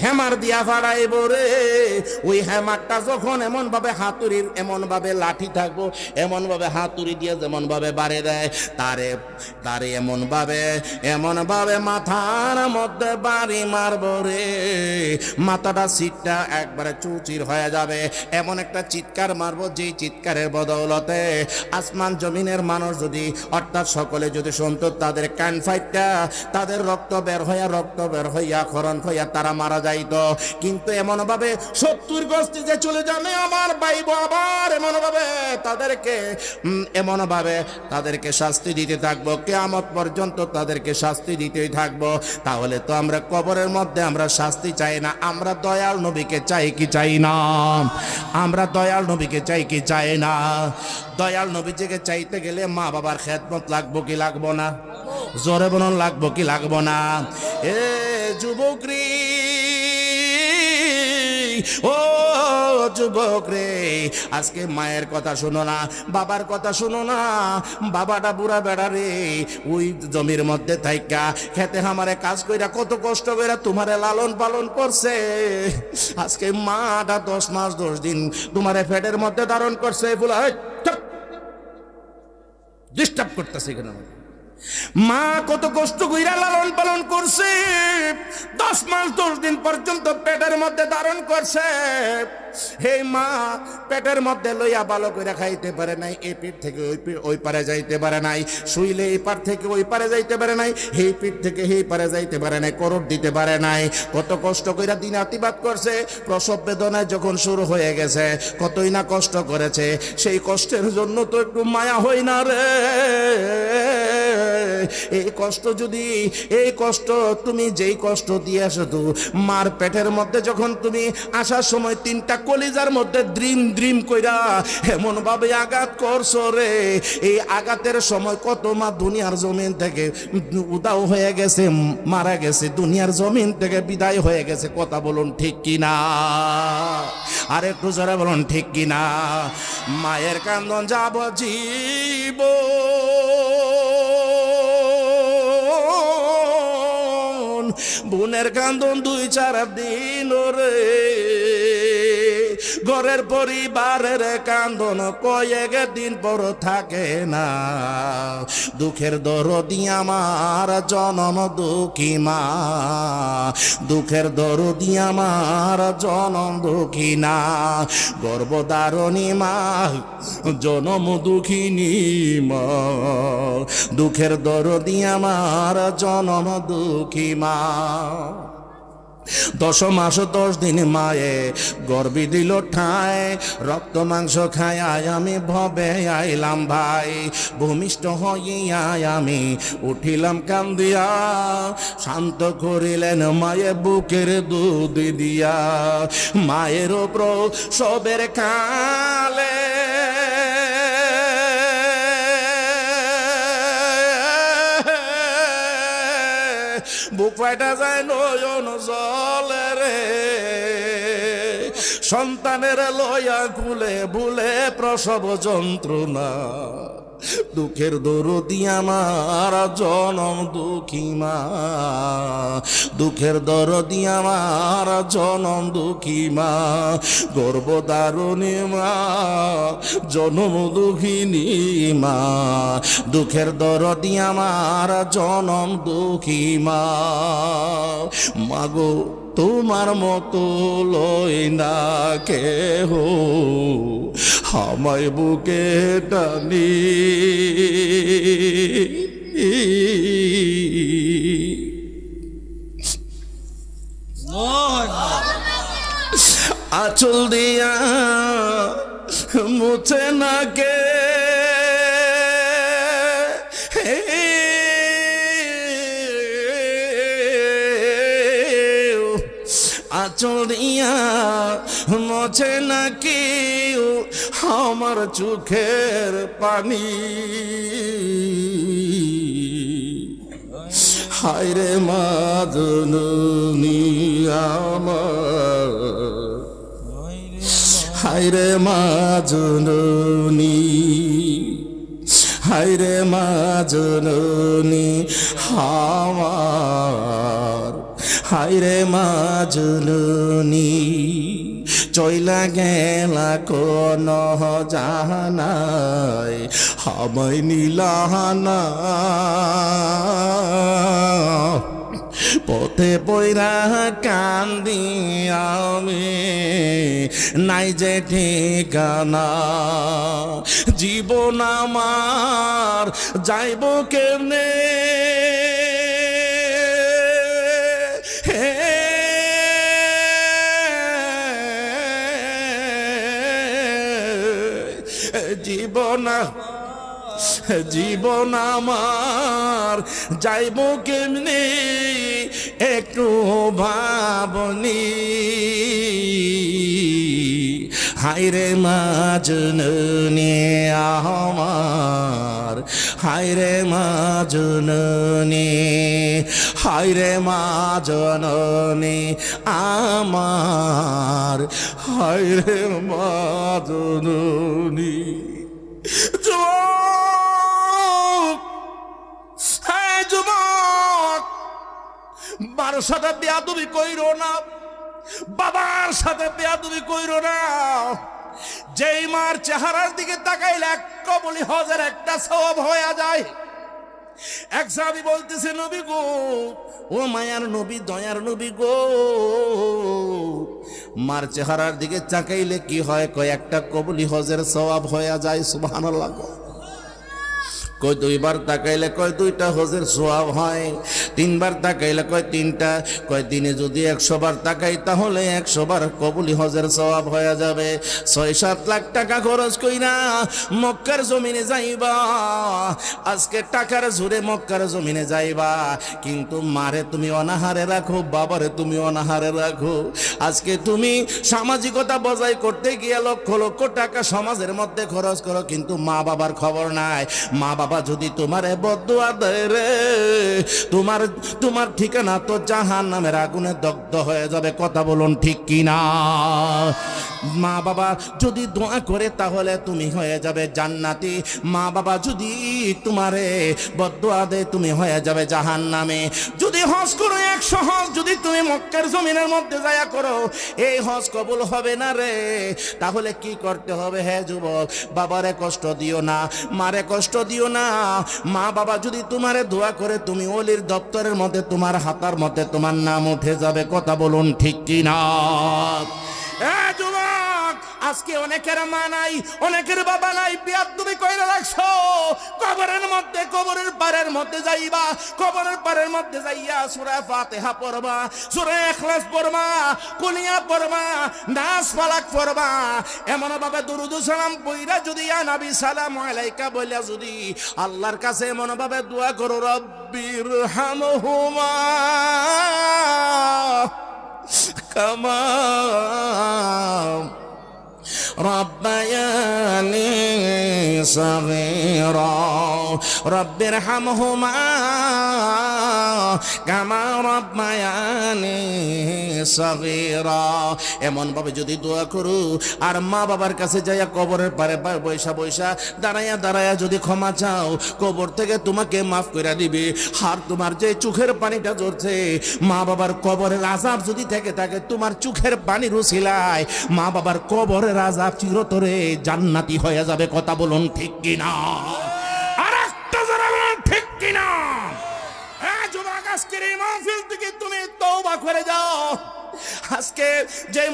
হেমার দিয়া পাঠাইব রে। ওই হেমারটা যখন এমন ভাবে হাতুড়ির এমন ভাবে লাঠি থাকবো, এমন ভাবে হাতুড়ি দিয়ে যেমন ভাবে বাড়ে দেয়, তারে এমন ভাবে মাথার মধ্যে বাড়ি মারব রে, মাথাটা সিটটা একবারে চুচির হয়ে যাবে। এমন একটা চিৎকার মারবো, যেই চিৎকারের বদৌলতে আসমান জমিনের মানুষ যদি, অর্থাৎ সকলে যদি শুনতো, তাদের কান ফাইটটা, তাদের রক্ত বের হইয়া খরণ হইয়া তারা মারা যাইত। কিন্তু এমন ভাবে 70 গজ যে চলে যাবে আমার বাইব, আবার এমন ভাবে তাদেরকে শাস্তি দিতে থাকবো, কিয়ামত পর্যন্ত তাদেরকে শাস্তি দিতেই থাকবো। তাহলে তো আমরা কবরের মধ্যে আমরা শাস্তি চাই না, আমরা দয়াল নবীকে চাই কি চাই না? আমরা দয়াল নবীকে চাই কি চাই না? দয়াল নবীজিকে চাইতে গেলে মা বাবার খেদমত লাগবো কি লাগবো না? জোরে বলুন, লাগবো কি লাগবো না? এ যুবক রে, ও যুবক রে, আজকে মায়ের কথা শোনো না, বাবার কথা শোনো না। বাবাটা বুড়া বেড়া রে, ওই জমির মধ্যে থাইকা খেতে আমারে কাজ কইরা কত কষ্ট কইরা তোমারে লালন পালন করছে। আজকে মাটা 10 মাস 10 দিন তোমারে পেটের মধ্যে ধারণ করছে। ডিস্টার্ব করতেছে কেন? মা কত কষ্ট কইরা লালন পালন করছে, 10 মাস 10 দিন পর্যন্ত পেটের মধ্যে ধারণ করছে। হে মা পেটের মধ্যে লইয়া ভালো করে খাইতে পারে নাই, এই পিঠ থেকে ওই পারে যাইতে পারে নাই, শুইলে এই পার থেকে ওই পারে যাইতে পারে নাই, এই পিঠ থেকে এই পারে যাইতে পারে নাই, করোট দিতে পারে নাই। কত কষ্ট কইরা দিন আতিবাদ করছে। প্রসব বেদনায় যখন শুরু হয়ে গেছে, কতই না কষ্ট করেছে। সেই কষ্টের জন্য তো একটু মায়া হই না রে? এই কষ্ট তুমি যেই কষ্ট দিয়ে আসো, তো মার পেটের মধ্যে যখন তুমি আসার সময় 3টা কলিজার মধ্যে দ্রিম দ্রিম কইরা এমন ভাবে আঘাত করছো রে, এই আঘাতের সময় কত মা দুনিয়ার জমিন থেকে উদাও হয়ে গেছে, মারা গেছে, দুনিয়ার জমিন থেকে বিদায় হয়ে গেছে। কথা বলুন ঠিক কিনা? আর একটু জোরে বলুন ঠিক কিনা? মায়ের কান্দন যাব জীব, বোনের কান্দন 2-4 দিন রে, ঘরের পরিবারের কান্দন কয়েক দিন পর থাকে না। দুঃখের দরদি আমার জনম দুঃখী মা, দুঃখের দরদি আমার জনম দুঃখী না। গর্ভধারণী মা জনম দুঃখিনী মা, দুঃখের দরদি আমার জনম দুঃখী মা। 10 মাস 10 দিন মায়ে গর্ভে দিল ঠায়, রক্ত মাংস খায় আমি ভবে আইলাম ভাই, ভূমিষ্ঠ হইয়া আমি উঠিলাম কান্দিয়া, শান্ত করিলেন মায়ে বুকের দুধ দিয়া। মায়ের প্রসবের কালে বুক ফাটা যায় নয়ন জলে রে, সন্তানের লয়া কুলে ভুলে প্রসব যন্ত্রণা। দুঃখের দরদি আমার জনম দুঃখী মা, দুঃখের দরদি আমার জনম দুঃখী মা। গর্ভধারণী মা জনম দুঃখিনী মা, দুঃখের দরদি আমার জনম দুঃখী মা। মাগো তোমার মতো লয় না কেহ, আমায় বুকে টানি আঁচল দিয়া মুছে না কে, আঁচল দিয়া মোছে না কেউ আমার চোখের পানি। হায়রে মা জননী আমার, হায়রে মা জননী, হায়রে মা জননী আমার, হায়রে মা জননী। চইলা গেলা কোন জাহানায় আমায় নিলাহানা, পথে পয়রা কান্দি আমি নাই যে ঠিকানা। জীবন আমার যাইব কেমনে, জীবন জীবন আমার যাইব কেমনে একটু ভাবনি। হায়রে মা জননী আমার, হায়রে মা জননী, হায়রে মা জননী আমার, হায়রে মা জননী। যুবক, মার সাথে বেয়াদবি কইরো না, বাবার সাথে বেয়াদবি কইরো না। যেই মার চেহারার দিকে তাকাইলে এক কবুলি হজের একটা সওয়াব হয়ে যায়। এক সাহাবী বলতেছে, নবী গো, ও মায়ার নবী, দয়ার নবী গো, মার চেহারার দিকে তাকাইলে কি হয়? কয় একটা কবুলি হজের সওয়াব হয়ে যায়। সুবহানাল্লাহ। কয় দুইবার তাকাইলে কয় দুইটা হজের সওয়াব হয়, তিনবার তাকাইলে কয় তিনটা, কয় দিনে যদি 100 বার তাকাই তাহলে 100 বার কবুলি হজের সওয়াব হয়ে যাবে। 6-7 লাখ টাকা খরচ কইরা মক্কার জমিনে যাইবা, আজকে টাকার জোরে মক্কার জমিনে যাইবা, কিন্তু মারে তুমি অনাহারে রাখো, বাবারে তুমি অনাহারে রাখো। আজকে তুমি সামাজিকতা বজায় করতে গিয়ে লক্ষ লক্ষ টাকা সমাজের মধ্যে খরচ করো, কিন্তু মা বাবার খবর নাই। মা বাবা যদি তোমারে বদদুয়া দেয় রে, তোমার ঠিকানা তো জাহান্নামের আগুনে দগ্ধ হয়ে যাবে। কথা বলুন ঠিক কিনা? মা বাবা যদি দোয়া করে তাহলে তুমি হয়ে যাবে জান্নাতি, মা বাবা যদি তোমারে বদদুয়া দেয় তুমি হয়ে যাবে জাহান্নামে। যদি হজ করো 100 হজ যদি তুমি মক্কার জমিনের মধ্যে যায়া করো, এই হজ কবুল হবে না রে। তাহলে কি করতে হবে? হে যুবক, বাবারে কষ্ট দিও না, মারে কষ্ট দিও না। মা বাবা যদি তোমারে দোয়া করে, তুমি ওলির দপ্তরের মধ্যে, তোমার হাতার মধ্যে তোমার নাম উঠে যাবে। কথা বলুন ঠিক কিনা? যুবক, আজকে অনেকের মা নাই, অনেকের বাবা নাই, বেয়াদবি কইরা রাখছো। কবরের মধ্যে, কবরের পারের মধ্যে যাইবা, কবরের পারের মধ্যে যাইয়া সূরা ফাতিহা পড়বা, সূরা ইখলাস পড়বা, কুলিয়া পড়বা, নাস ফালাক পড়বা। এমন ভাবে দুরূদ সালাম পড়া যদি ইয়া নবী সালাম আলাইকা বলে যদি আল্লাহর কাছে এমন ভাবে দোয়া করো, রব্বির হামহুমা কামা রব্বায়ানি সগীরা রব্বির হামহুমা কামা রব্বায়ানি সগীরা। এমন ভাবে যদি দোয়া করো আর মা বাবার কাছে যাইয়া কবরের পারে বৈশা বৈশা দাঁড়াইয়া দাঁড়াইয়া যদি ক্ষমা চাও, কবর থেকে তোমাকে মাফ করে দিবে। আর তোমার যে চোখের পানিটা ঝরছে, মা বাবার কবরের আযাব যদি থেকে থাকে, তোমার চোখের পানির উসিলায় মা বাবার কবরের আযাব চিরতরে জান্নাতি হয়ে যাবে। কথা বলুন ঠিক কিনা? আর একটা যারা বলুন ঠিক কিনা? যুবক, আজকের এই মাহফিল থেকে তুমি তওবা করে যাও। আজকে যে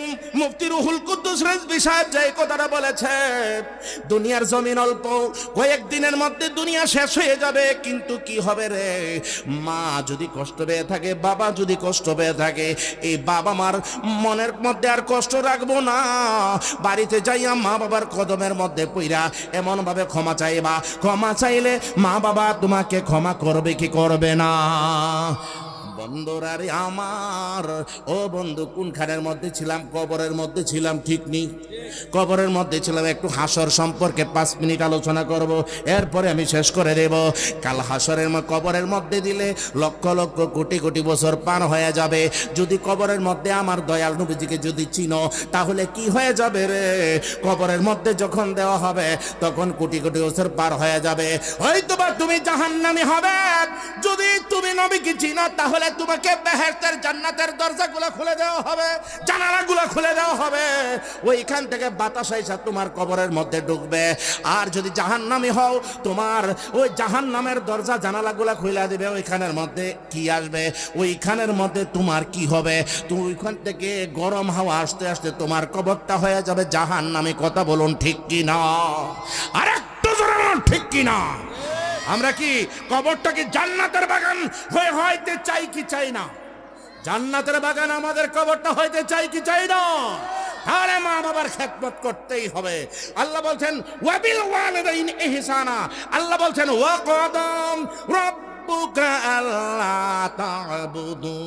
মুফতি রুহুল কুদ্দুস রিজভী সাহেব যে কথাটা বলেছে, দুনিয়ার জমিন অল্প, কয়েকদিনের মধ্যে দুনিয়া শেষ হয়ে যাবে, কিন্তু কি হবে রে? মা যদি কষ্ট পেয়ে থাকে, বাবা যদি কষ্ট পেয়ে থাকে, এই বাবা মার মনের মধ্যে আর কষ্ট রাখবো না। বাড়িতে যাইয়া মা বাবার কদমের মধ্যে পইরা এমন ভাবে ক্ষমা চাইবা, ক্ষমা চাইলে মা বাবা তোমাকে ক্ষমা করবে কি করবে না? বন্ধুরা রে আমার, ও বন্ধু কোনখানের মধ্যে ছিলাম? কবরের মধ্যে ছিলাম, ঠিক নেই? কবরের মধ্যে ছিলাম। একটু হাসর সম্পর্কে 5 মিনিট আলোচনা করব, এরপরে আমি শেষ করে দেব। কাল হাসরের কবরের মধ্যে দিলে লক্ষ লক্ষ কোটি কোটি বছর পার হয়ে যাবে। যদি কবরের মধ্যে আমার দয়াল নবীজিকে যদি চিনো, তাহলে কি হয়ে যাবে রে? কবরের মধ্যে যখন দেওয়া হবে তখন কোটি কোটি বছর পার হয়ে যাবে। হয়তোবা তুমি জাহান্নামী হবে। যদি তুমি নবীকে চিনো, তাহলে তোমাকে বেহেশতের জান্নাতের দরজাগুলো খুলে দেওয়া হবে, জানালাগুলো খুলে দেওয়া হবে। ওইখান থেকে বাতাস আইসা তোমার কবরের মধ্যে ঢুকবে। আর যদি জাহান্নামী হও, তোমার ওই জাহান্নামের দরজা জানালাগুলো খুলে দিবে। ওইখানের মধ্যে কি আসবে? ওইখানের মধ্যে তোমার কি হবে? তুমি ওইখান থেকে গরম হাওয়া আসতে আসতে তোমার কবরটা হয়ে যাবে জাহান্নামী। কথা বলুন ঠিক কি না? আর একটু জোরে বলুন ঠিক কি না? আমরা কি কবরটাকে জান্নাতের বাগান হইতে চাই কি চাই না? জান্নাতের বাগান আমাদের কবরটা হইতে চাই কি চাই না? আরে মা বাবার খেদমত করতেই হবে। আল্লাহ বলছেন ওয়াবিল ওয়ালিদাইনি ইহসানা। আল্লাহ বলছেন ওয়া কদম রাব্বুকা আল্লা তা'বুদু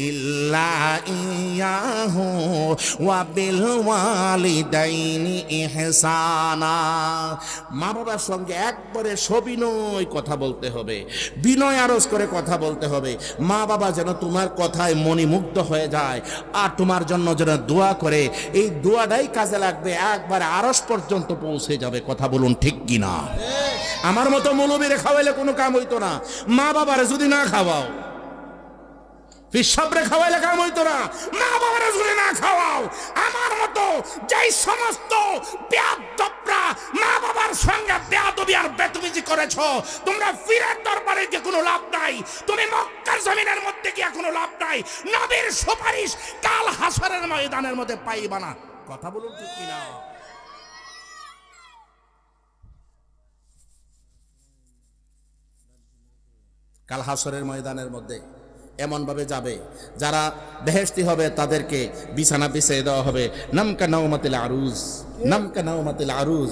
ইল্লা ইয়াহু ওয়া বিল ওয়ালিদাইনি ইহসানা। মা বাবার সঙ্গে একবারে সবিনয় কথা বলতে হবে, বিনয় আরজ করে কথা বলতে হবে। মা বাবা যেন তোমার কথায় মণিমুগ্ধ হয়ে যায় আর তোমার জন্য যেন দোয়া করে। এই দোয়াটাই কাজে লাগবে, একবারে আরশ পর্যন্ত পৌঁছে যাবে। কথা বলুন ঠিক কিনা? আমার মতো মৌলবীরে খাওয়াইলে কোনো কাম হইতো না। মা বাবারে যদি না খাওয়াও, পিসাবরে খাওয়াইলে কাম হইতো না। মা বাবারে যদি না খাওয়াও, আমার মতো যেই সমস্ত বেয়াদবরা মা বাবার সঙ্গে বেয়াদবি আর বেতমিজি করেছো, তোমরা ফিরের দরবারে গিয়ে কোনো লাভ নাই। তুমি মক্কার জমিনের মধ্যে গিয়ে কোনো লাভ নাই। নবীর সুপারিশ কাল হাসরের ময়দানের মধ্যে পাইবা না। কথা বলুন ঠিক কিনা? কাল হাসরের ময়দানের মধ্যে এমন ভাবে যাবে, যারা বেহেশতি হবে তাদেরকে বিছানা বিছিয়ে দেওয়া হবে। নামকা নাওমাতিল আরুজ, নামকা নাওমাতিল আরুজ।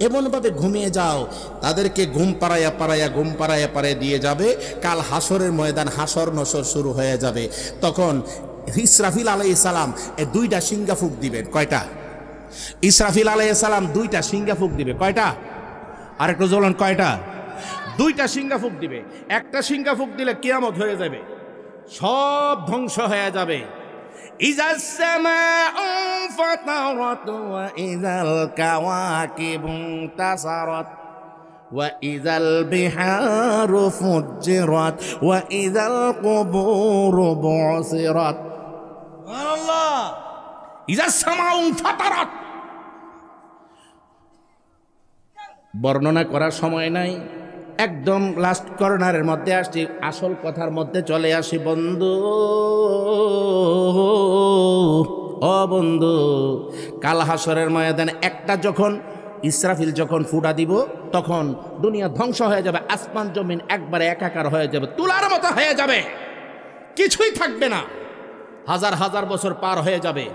এমন ভাবে ঘুমিয়ে যাও, তাদেরকে ঘুম পাড়াইয়া পাড়াইয়া দিয়ে যাবে। কাল হাসরের ময়দান, হাসর নসর শুরু হয়ে যাবে। তখন ইসরাফিল আলাইহিস সালাম দুইটা সিংহা ফুঁক দিবেন। কয়টা? ইসরাফিল আলাইহিস সালাম দুইটা সিংহা ফুঁক দিবে। কয়টা? আরেকটু বলুন কয়টা? দুইটা সিংহা ফুঁক দিবে। একটা সিংহা ফুঁক দিলে কিয়ামত হয়ে যাবে, সব ধ্বংস হয়ে যাবে। ইজাস সামাউ ফাতারাত ওয়া ইজাল কাওয়াকিবু তাসারাত ওয়া ইজাল বিহারু ফুজ্জিরাত ওয়া ইজাল কুবুরু বুসিরাত। সুবহানাল্লাহ। ইজাস সামাউ ফাতারাত, বর্ণনা করার সময় নাই, একদম লাস্ট কর্নারের মধ্যে আসছি, আসল কথার মধ্যে চলে আসি। বন্ধু, ও বন্ধু, কাল হাসরের ময়দানে একটা যখন ইসরাফিল যখন ফুটা দিব, তখন দুনিয়া ধ্বংস হয়ে যাবে। আসমান জমিন একবারে একাকার হয়ে যাবে, তুলার মতো হয়ে যাবে, কিছুই থাকবে না। হাজার হাজার বছর পার হয়ে যাবে।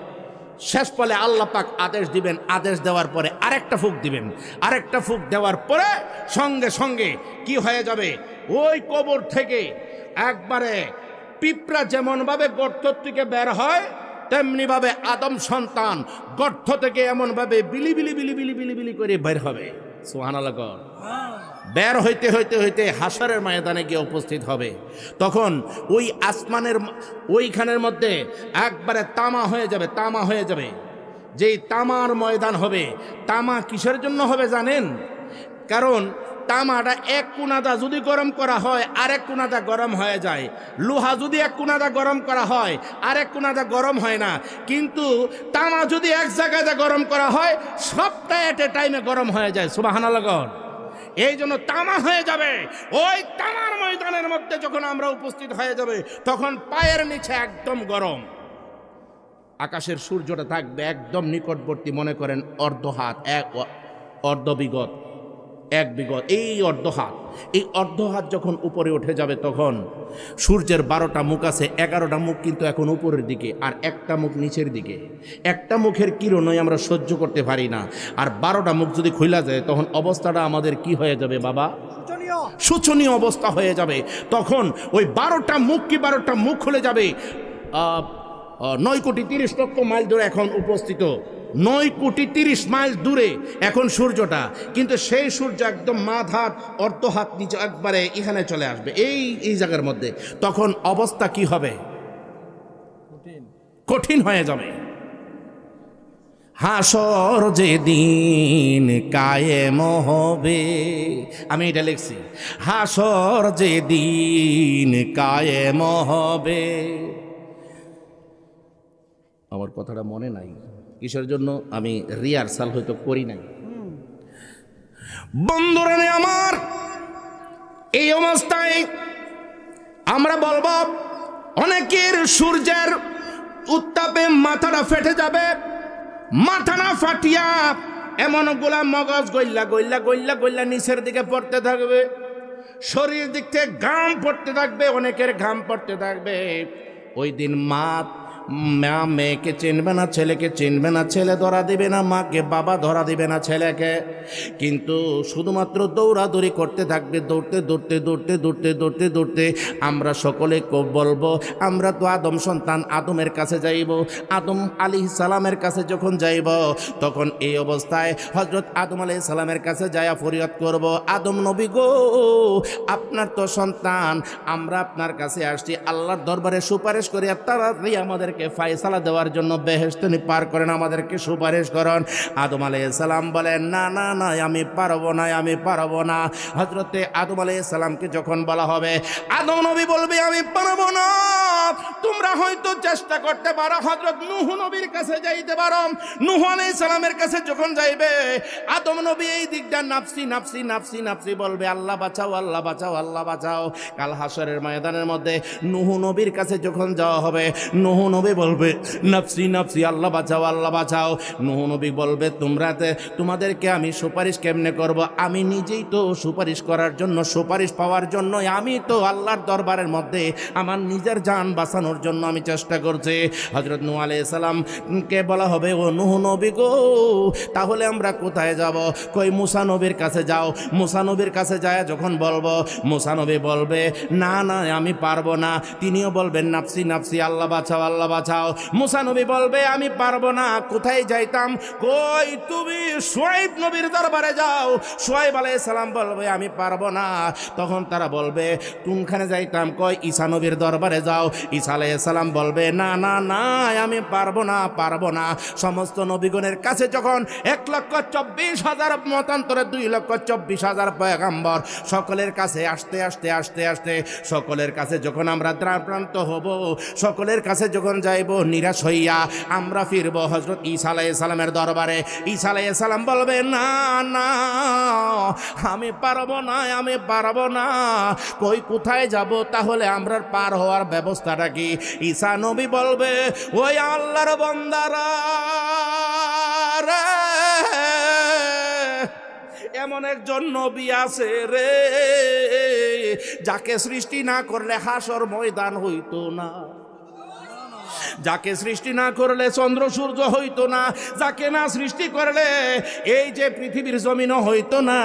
শেষ ফলে আল্লাহ পাক আদেশ দিবেন। আদেশ দেওয়ার পরে আরেকটা ফুঁক দিবেন। আরেকটা ফুঁক দেওয়ার পরে সঙ্গে সঙ্গে কি হয়ে যাবে? ওই কবর থেকে একবারে পিঁপড়া যেমনভাবে গর্ত থেকে বের হয়, তেমনি ভাবে আদম সন্তান গর্ত থেকে এমনভাবে বিলি বিলি বিলি বিলি বিলি বিলি করে বের হবে। সুবহানাল্লাহ। বের হইতে হইতে হইতে হাসরের ময়দানে গিয়ে উপস্থিত হবে। তখন ওই আসমানের ওইখানের মধ্যে একবারে তামা হয়ে যাবে, তামা হয়ে যাবে। যেই তামার ময়দান হবে, তামা কিসের জন্য হবে জানেন? কারণ তামাটা এক কুনাদা যদি গরম করা হয় আরেক কুনাদা গরম হয়ে যায়। লোহা যদি এক কুনাদা গরম করা হয় আরেক কুনাদা গরম হয় না। কিন্তু তামা যদি এক জায়গায় গরম করা হয়, সবটা এট এ টাইমে গরম হয়ে যায়। সুবহানাল্লাহ। এই জন্য তামা হয়ে যাবে। ওই তামার ময়দানের মধ্যে যখন আমরা উপস্থিত হয়ে যাবে, তখন পায়ের নিচে একদম গরম। আকাশের সূর্যটা থাকবে একদম নিকটবর্তী, মনে করেন অর্ধ হাত, অর্ধ বিগত, এক বিগত, এই অর্ধ হাত। এই অর্ধ হাত যখন উপরে উঠে যাবে, তখন সূর্যের 12টা মুখ আছে, 11টা মুখ কিন্তু এখন উপরের দিকে আর একটা মুখ নিচের দিকে। একটা মুখের কিরণই আমরা সহ্য করতে পারি না। আর 12টা মুখ যদি খুলে যায়, তখন অবস্থাটা আমাদের কি হয়ে যাবে বাবা? শোচনীয় অবস্থা হয়ে যাবে। তখন ওই 12টা মুখ কি 12টা মুখ খুলে যাবে। 9,30,00,000 মাইল দূরে এখন উপস্থিত, 9,30,00,000 মাইল দূরে এখন সূর্যটা, কিন্তু সেই সূর্য একদম মাথার অর্ধ হাত নিচে একবারে এখানে চলে আসবে, এই জায়গার মধ্যে। তখন অবস্থা কি হবে? কঠিন হয়ে যাবে। হাসর যেদিন কায়েম হবে, আমি এটা লিখছি, হাসর যেদিন কায়েম হবে। আমার কথাটা মনে নাই, কিসের জন্য আমি রিহার্সাল হয়তো করি নাই। বন্ধুরা আমার, এই অবস্থায় আমরা বলবো অনেকের সূর্যের উত্তাপে মাথাটা ফেটে যাবে। মাথা না ফাটিয়া এমন গোলা মগজ গইল্লা গইল্লা গইল্লা গইল্লা নিচের দিকে পড়তে থাকবে, শরীর দিক থেকে ঘাম পড়তে থাকবে, অনেকের ঘাম পড়তে থাকবে। ওই দিন মা মেয়েকে চিনবে না, ছেলেকে চিনবে না, ছেলে ধরা দিবে না মাকে, বাবা ধরা দিবে না ছেলেকে, কিন্তু শুধুমাত্র দৌড়াদৌড়ি করতে থাকবে। দৌড়তে দৌড়তে দৌড়তে দৌড়তে দৌড়তে দৌড়তে আমরা সকলে বলবো আমরা তো আদম সন্তান, আদমের কাছে যাইব। আদম আলাইহিস সালামের কাছে যখন যাইব, তখন এই অবস্থায় হযরত আদম আলাইহিস সালামের কাছে যায়া ফরিয়াদ করব, আদম নবী গো, আপনার তো সন্তান, আমরা আপনার কাছে আসছি, আল্লাহর দরবারে সুপারিশ করি, তাড়াতাড়ি আমাদেরকে ফায়সালা দেওয়ার জন্য বেহেশত পার করেন, আমাদেরকে সুপারিশ করেন। আদম আলাইহিস সালাম বলেন না না না, আমি পারবো না, আমি পারবো না। হযরতে আদম আলাইহিস সালামকে যখন বলা হবে, আদম নবী বলবে আমি পারবো না। তোমরা হয়তো চেষ্টা করতে পারো, হযরত নূহ নবীর কাছে যাইতে পারো। নূহ আলাইহিস সালামের কাছে যখন যাইবে, আদম নবী এই দিকটা নাফসি নাফসি নাফসি নাফসি বলবে, আল্লাহ বাঁচাও, আল্লাহ বাঁচাও, আল্লাহ বাঁচাও। কাল হাসরের ময়দানের মধ্যে নূহ নবীর কাছে যখন যাওয়া হবে, নূহ নবী বলবে নাফসি নাফসি, আল্লাহ বাঁচাও, আল্লাহ বাঁচাও। নূহ নবী বলবে তোমাদেরকে আমি সুপারিশ কেমনে করব? আমি নিজেই তো সুপারিশ করার জন্য, সুপারিশ পাওয়ার জন্য আমি তো আল্লাহর দরবারের মধ্যে আমার নিজের জান বাঁচানোর জন্য আমি চেষ্টা করছি। হযরত নূহ আলাইহিস সালামকে বলা হবে, ও নূহ নবী গো, তাহলে আমরা কোথায় যাব? কই মুসা নবীর কাছে যাও। মুসা নবীর কাছে যায় যখন বলবো, মুসা নবী বলবে না না আমি পারবো না। তিনিও বলবেন নাফসি নাফসি, আল্লাহ বাঁচাও, আল্লাহ বাঁচাও। মুসা নবী বলবে আমি পারবো না। কোথায় যাইতাম? কই তুমি শুআয়ব নবীর দরবারে যাও। শুআয়ব আলাইহিস সালাম বলবে আমি পারবো না। তখন তারা বলবে কোনখানে যাইতাম? কই ঈসা নবীর দরবারে যাও। ঈসা আলাইহিস সালাম বলবে না না না, আমি পারবো না, পারবো না। সমস্ত নবীগণের কাছে যখন 1,24,000 মতান্তরে 2,24,000 পয়গম্বর, সকলের কাছে আসতে আসতে আসতে আসতে সকলের কাছে যখন আমরা ত্রাণপ্রান্ত হব, সকলের কাছে যখন যাইব নিরাশ হইয়া, আমরা ফিরব হযরত ঈসা আলাইহিস সালামের দরবারে। ঈসা আলাইহিস সালাম বলবে না না, আমি পারবো না, আমি পারবো না। কই কোথায় যাব? তাহলে আমরা পার হওয়ার ব্যবস্থাটা কি? ঈসা নবী বলবে ওই আল্লাহর বান্দারা রে, এমন একজন নবী আছে রে, যাকে সৃষ্টি না করলে হাসর ময়দান হইতো না, যাকে সৃষ্টি না করলে চন্দ্র সূর্য হইতো না, যাকে না সৃষ্টি করলে এই যে পৃথিবীর জমিনও হইতো না,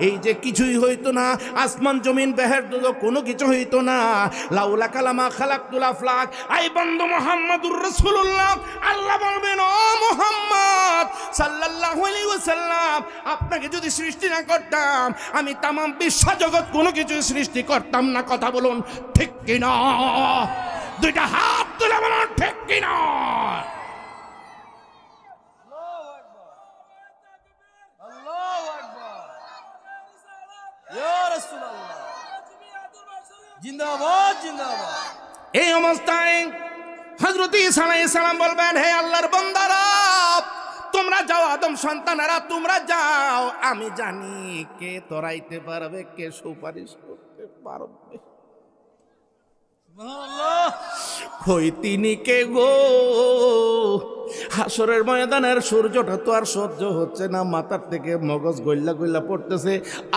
এই যে কিছুই হইতো না, আসমান জমিন বেহের কোনো কিছু হইতো না। লাউলা কালামা খালাকতুল আফলাক, আই বন্ধু মুহাম্মদুর রাসূলুল্লাহ, আল্লাহ বলবেন ও মুহাম্মদ সাল্লাল্লাহু আলাইহি ওয়াসাল্লাম, আপনাকে যদি সৃষ্টি না করতাম আমি তাম বিশ্ব জগৎ কোনো কিছু সৃষ্টি করতাম না। কথা বলুন ঠিক কিনা? দুইটা হাত তুলে বলুন ঠিক কিনা? এই অবস্থায় হযরত ঈসা আলাইহিস সালাম বলবেন হে আল্লাহর বান্দারা, তোমরা যাও, আদম সন্তানেরা তোমরা যাও, আমি জানি কে তরাইতে পারবে, কে সুপারিশ করতে পারবে। কই তিনি কে গো? হাসরের ময়দানের সূর্যটা তো আর সহ্য হচ্ছে না, মাথার থেকে মগজ গইল্লা গইল্লা পড়তেছে,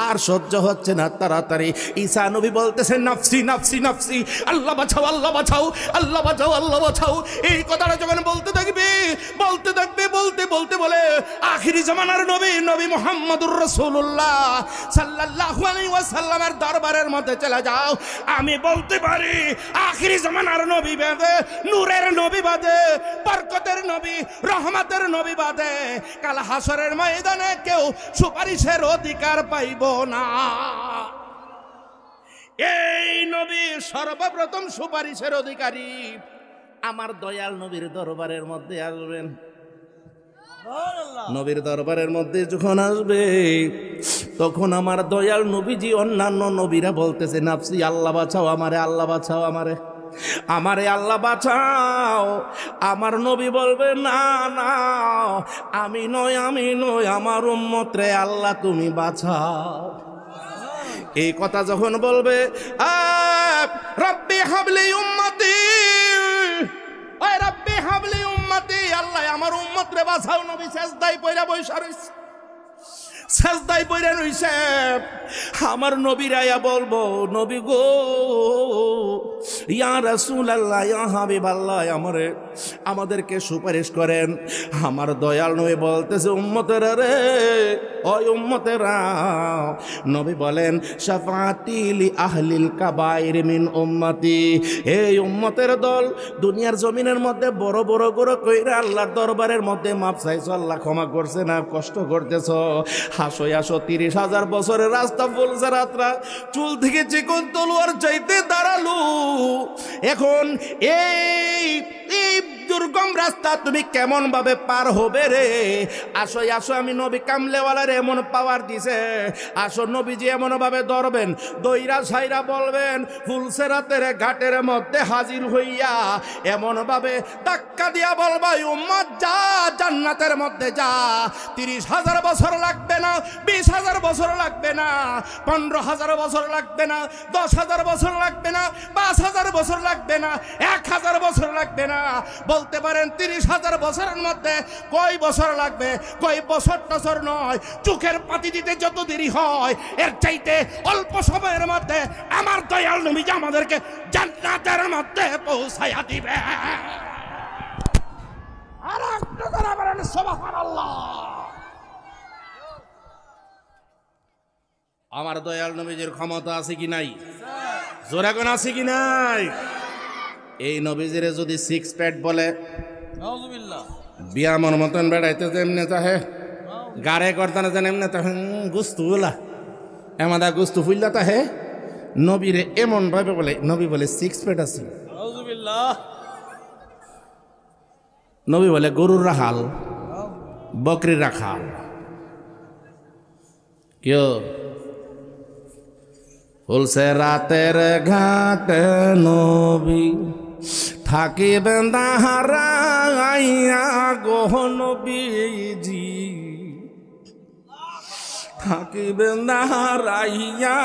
আর সহ্য হচ্ছে না। তাড়াতাড়ি ঈসা নবী বলতেছে নাফসি নাফসি নাফসি, আল্লাহ বাঁচাও আল্লাহ বাঁচাও আল্লাহ বাঁচাও আল্লাহ বাঁচাও। এই কথাটা যখন বলতে থাকবে বলতে বলতে বলে আখিরি জামানার নবী নবী মুহাম্মদুর রাসূলুল্লাহ সাল্লাল্লাহু আলাইহি ওয়াসাল্লামের দরবারের মধ্যে চলে যাও। আমি বলতে পারি আখিরি জামানার নবী বাদে, নূরের নবী বাদে, বরকতের নবী, রহমতের নবী বাদে কাল হাসরের ময়দানে কেউ সুপারিশের অধিকার পাইব না। এই নবী সর্বপ্রথম সুপারিশের অধিকারী। আমার দয়াল নবীর দরবারের মধ্যে আসবেন। নবীর দরবারের মধ্যে যখন আসবে তখন আমার দয়াল নবীজি অন্যান্য নবীরা বলতেছে নাফসি, আল্লাহ বাঁচাও আমারে, আল্লাহ বাঁচাও আমারে, আমারে আল্লাহ বাঁচাও। আমার নবী বলবে না না, আমি নয় আমার উম্মত রে, আল্লাহ তুমি বাঁচাও। এই কথা যখন বলবে রব্বি হাবলি উম্মতি, ওই রব্বি হাবলি উম্মতি, আল্লাহ আমার উম্মত রে বাঁচাও। নবী সেজদায় পয়রা বইসা রইছে, সেজদায় পয়রা রইছে। আমার নবী রায়া বলবো নবী গো, ইয়া রাসূলুল্লাহ ইয়া হাবিবাল্লাহ, আমাদেরকে সুপারিশ করেন। আমার দয়াল নবী বলতেছে উম্মতেরা রে, ওই উম্মতেরা। নবী বলেন শাফাআতি লি আহলিল কাবাইর মিন উম্মতি, এই উম্মতের দল দুনিয়ার জমিনের মধ্যে বড় বড় করে কইরা আল্লাহর দরবারের মধ্যে মাপ চাইছো, আল্লাহ ক্ষমা করছে না, কষ্ট করতেছ, হাসো আসো 30,000 বছরের রাস্তা বলছে রাত্রা, চুল থেকে চিকন তলোয়ার চাইতে দাঁড়ালো। এখন এই দুর্গম রাস্তা তুমি কেমন ভাবে পার হবে রে? আসো আসো, আমি নবী কামলেওয়ালার এমন পাওয়ার দিছে। আসো নবীজি এমন ভাবে ধরবেন, দইরা সাইরা বলবেন ফুলসেরাতের ঘাটের মধ্যে হাজির হইয়া এমন ভাবে ধাক্কা দিয়া বলবা উম্মত যা জান্নাতের মধ্যে যা। 30,000 বছর লাগবে না, 20,000 বছর লাগবে না, 15,000 বছর লাগবে না, 10,000 বছর লাগবে না, 5,000 বছর লাগবে না, 1,000 বছর লাগবে না। বলতে পারেন 30,000 বছরের মধ্যে কয় বছর লাগবে? কয় বছর টছর নয়, চোখের পাতি দিতে যত দেরি হয় এর চাইতে অল্প সময়ের মধ্যে আমার দয়াল নবী আমাদেরকে জান্নাতের মধ্যে পৌঁছায়া দিবে। আর একটু করে বলেন সুবহানাল্লাহ। আমার দয়াল নবীজির ক্ষমতা আছে কি নাই? জোরে কোন আছে কি নাই? এই নবীজিরে যদি 6 প্যাট বলে বিয়ামর মতন বেড়াইতে যেমনে চাহে, গাড়ে করতানা যেন এমনি তাহে গুস্তু বলা এমাদা গুস্তু ফুললা তাহে, নবীরে এমন ভাবে বলে, নবী বলে 6 প্যাট আছে। নবী বলে গরুর রাখাল, বকরির রাখাল। কেউ ফুলছে রাতের ঘাট নবী থাকিবেন দাঁড়াইয়া গো নবীজি, থাকিবেন দাঁড়াইয়া।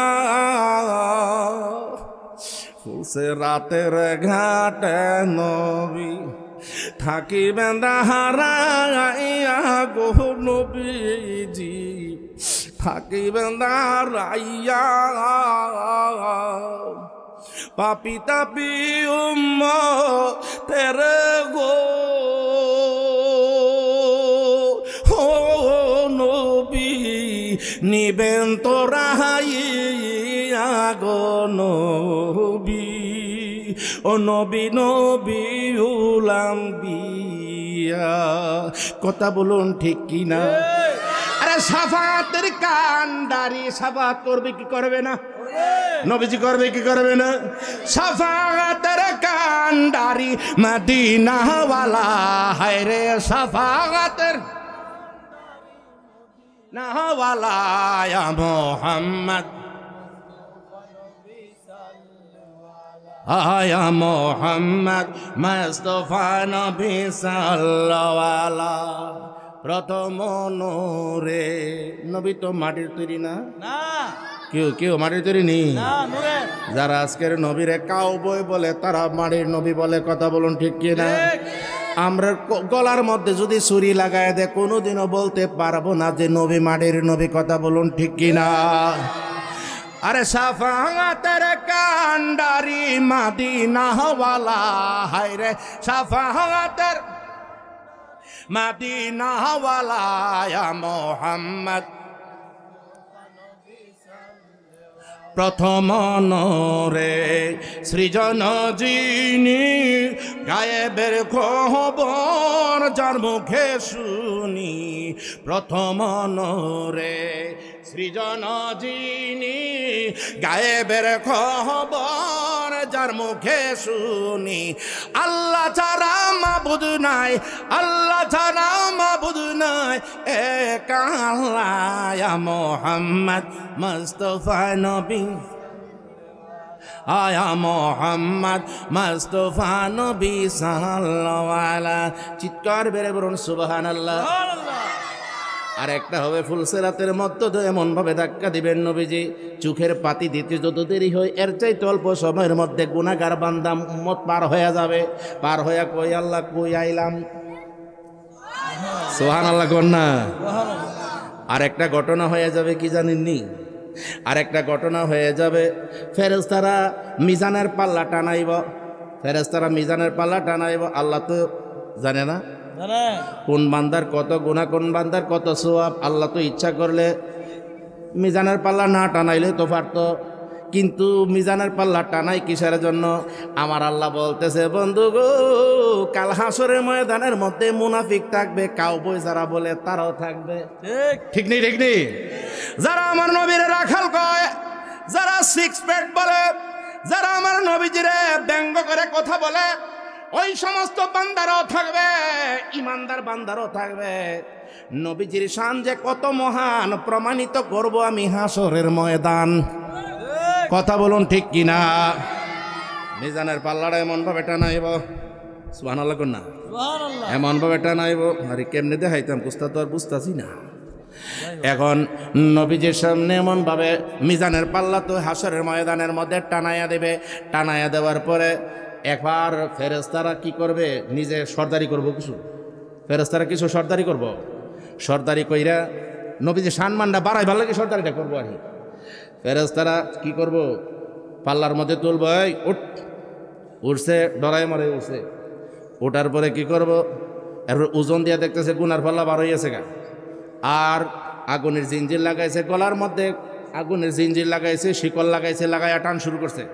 ফুলছে রাতের ঘাট নবী থাকিবেন দাঁড়াইয়া গো নবীজি, থাকিবেন দাঁড়াইয়া। পাপি তাপি উম্মতের গো ও নবী নিবেন তো রাহাইয়া গো নবী, ও নবী নবী উলাম বিয়া। কথা বলুন ঠিক কিনা? আরে সাফাতের কান্ডারি সাফাত করবে কি করবে না? নবীজি করবে কি করবে না? সাফাতের কান্ডারি মদিনা ওয়ালা হায় রে, সাফাতের না ওয়ালা ইয়া মুহাম্মদ, আয়া মুহাম্মদ মুস্তাফা নবী সাল্লাল্লাহু আলাইহি। প্রথম নূরে নবী তো মাটির তৈরি না, কেউ মাটির তৈরি নেই। যারা আজকের নবীরে কাউবয় বলে তারা মাটির নবী বলে। কথা বলুন ঠিক কি না? আমরা গলার মধ্যে যদি ছুরি লাগায় দেয় কোনোদিনও বলতে পারবো না যে নবী মাটির নবী। কথা বলুন ঠিক কিনা? আরে সাফাতের কান্ডারি মাদিনা ওয়ালা, হায় রে সাফাতের মাদিনা ওয়ালা ইয়া মুহাম্মদ। প্রথম নরে সৃজন যিনি, গায়েবের খবর যার মুখে শুনি। প্রথম নরে সৃজন যিনি, গায়েবের খবর যার মুখে শুনি। আল্লাহ ছাড়া মাবুদ নাই, আল্লাহ ছাড়া মাবুদ নাই, এক আল্লাহ ইয়া মুহাম্মদ মুস্তাফা নবী, আয়া মোহাম্মদ মুস্তাফা নবী সাল্লাল্লাহু আলাইহি। চিৎকার বেড়ে বলুন সুবহানাল্লাহ। আর একটা হবে ফুলসেরাতের মধ্যে তো এমন ভাবে ধাক্কা দিবেন নবীজি, চোখের পাতি দিতে যত দেরি হয় এর চাইতে অল্প সময়ের মধ্যে গুনাহগার বান্দা উম্মত পার হয়ে যাবে। পার হয়ে কই আল্লাহ কই আইলাম, সুবহানাল্লাহ কোন না। আর একটা ঘটনা হয়ে যাবে কি জানেননি? আর একটা ঘটনা হয়ে যাবে, ফেরেশতারা মিজানের পাল্লা টানাইব, ফেরেশতারা মিজানের পাল্লা টানাইব। আল্লাহ তো জানে না কোন বান্দার কত গুনাহ, কোন বান্দার কত সওয়াব। আল্লাহ তো ইচ্ছা করলে মিজানের পাল্লা না টানাইলে তো পারতো, কিন্তু মিজানের পাল্লা টানাই কিসের জন্য? আমার আল্লাহ বলতেছে বন্ধু গো, কাল হাসরের ময়দানের মধ্যে মুনাফিক থাকবে, কাউবয় যারা বলে তারাও থাকবে। ঠিক নেই? ঠিক নেই? যারা আমার নবীরে রাখাল কয়, যারা সিক্স প্যাক বলে, যারা আমার নবীজিরে ব্যঙ্গ করে কথা বলে, ওই সমস্ত বান্দারাও থাকবে, ইমানদার বান্দারও থাকবে। নবীজির শান যে কত মহান প্রমাণিত করব আমি হাসরের ময়দান। কথা বলুন ঠিক কিনা? মিজানের পাল্লাটা এমন ভাবে টানাইব, সুবহানাল্লাহ কোন না, এমন ভাবে টানাইব। আরে কেমনে দেখাইতাম বুঝতে তো আর বুঝতাছি না। এখন নবীজির সামনে এমন ভাবে মিজানের পাল্লা তো হাসরের ময়দানের মধ্যে টানাইয়া দেবে। টানাইয়া দেওয়ার পরে একবার ফেরেশতারা কি করবে? নিজে সর্দারি করব কিছু, ফেরেশতারা কিছু সর্দারি করব। সর্দারি কইরা নবীজির সম্মানটা বাড়াই ভালো লাগে, সর্দারিটা করবো আর কি। ফেরেশতারা কি করব? পাল্লার মধ্যে তুলব, এই উঠ, উঠছে, ডরাই মরে উঠছে। ওঠার পরে কি করব? এরপর ওজন দিয়ে দেখতেছে গুনার পাল্লা বার হইয়াছে গা। আর আগুনের জিঞ্জির লাগাইছে গলার মধ্যে, আগুনের জিঞ্জির লাগাইছে, শিকল লাগাইছে, লাগাইয়া টান শুরু করছে।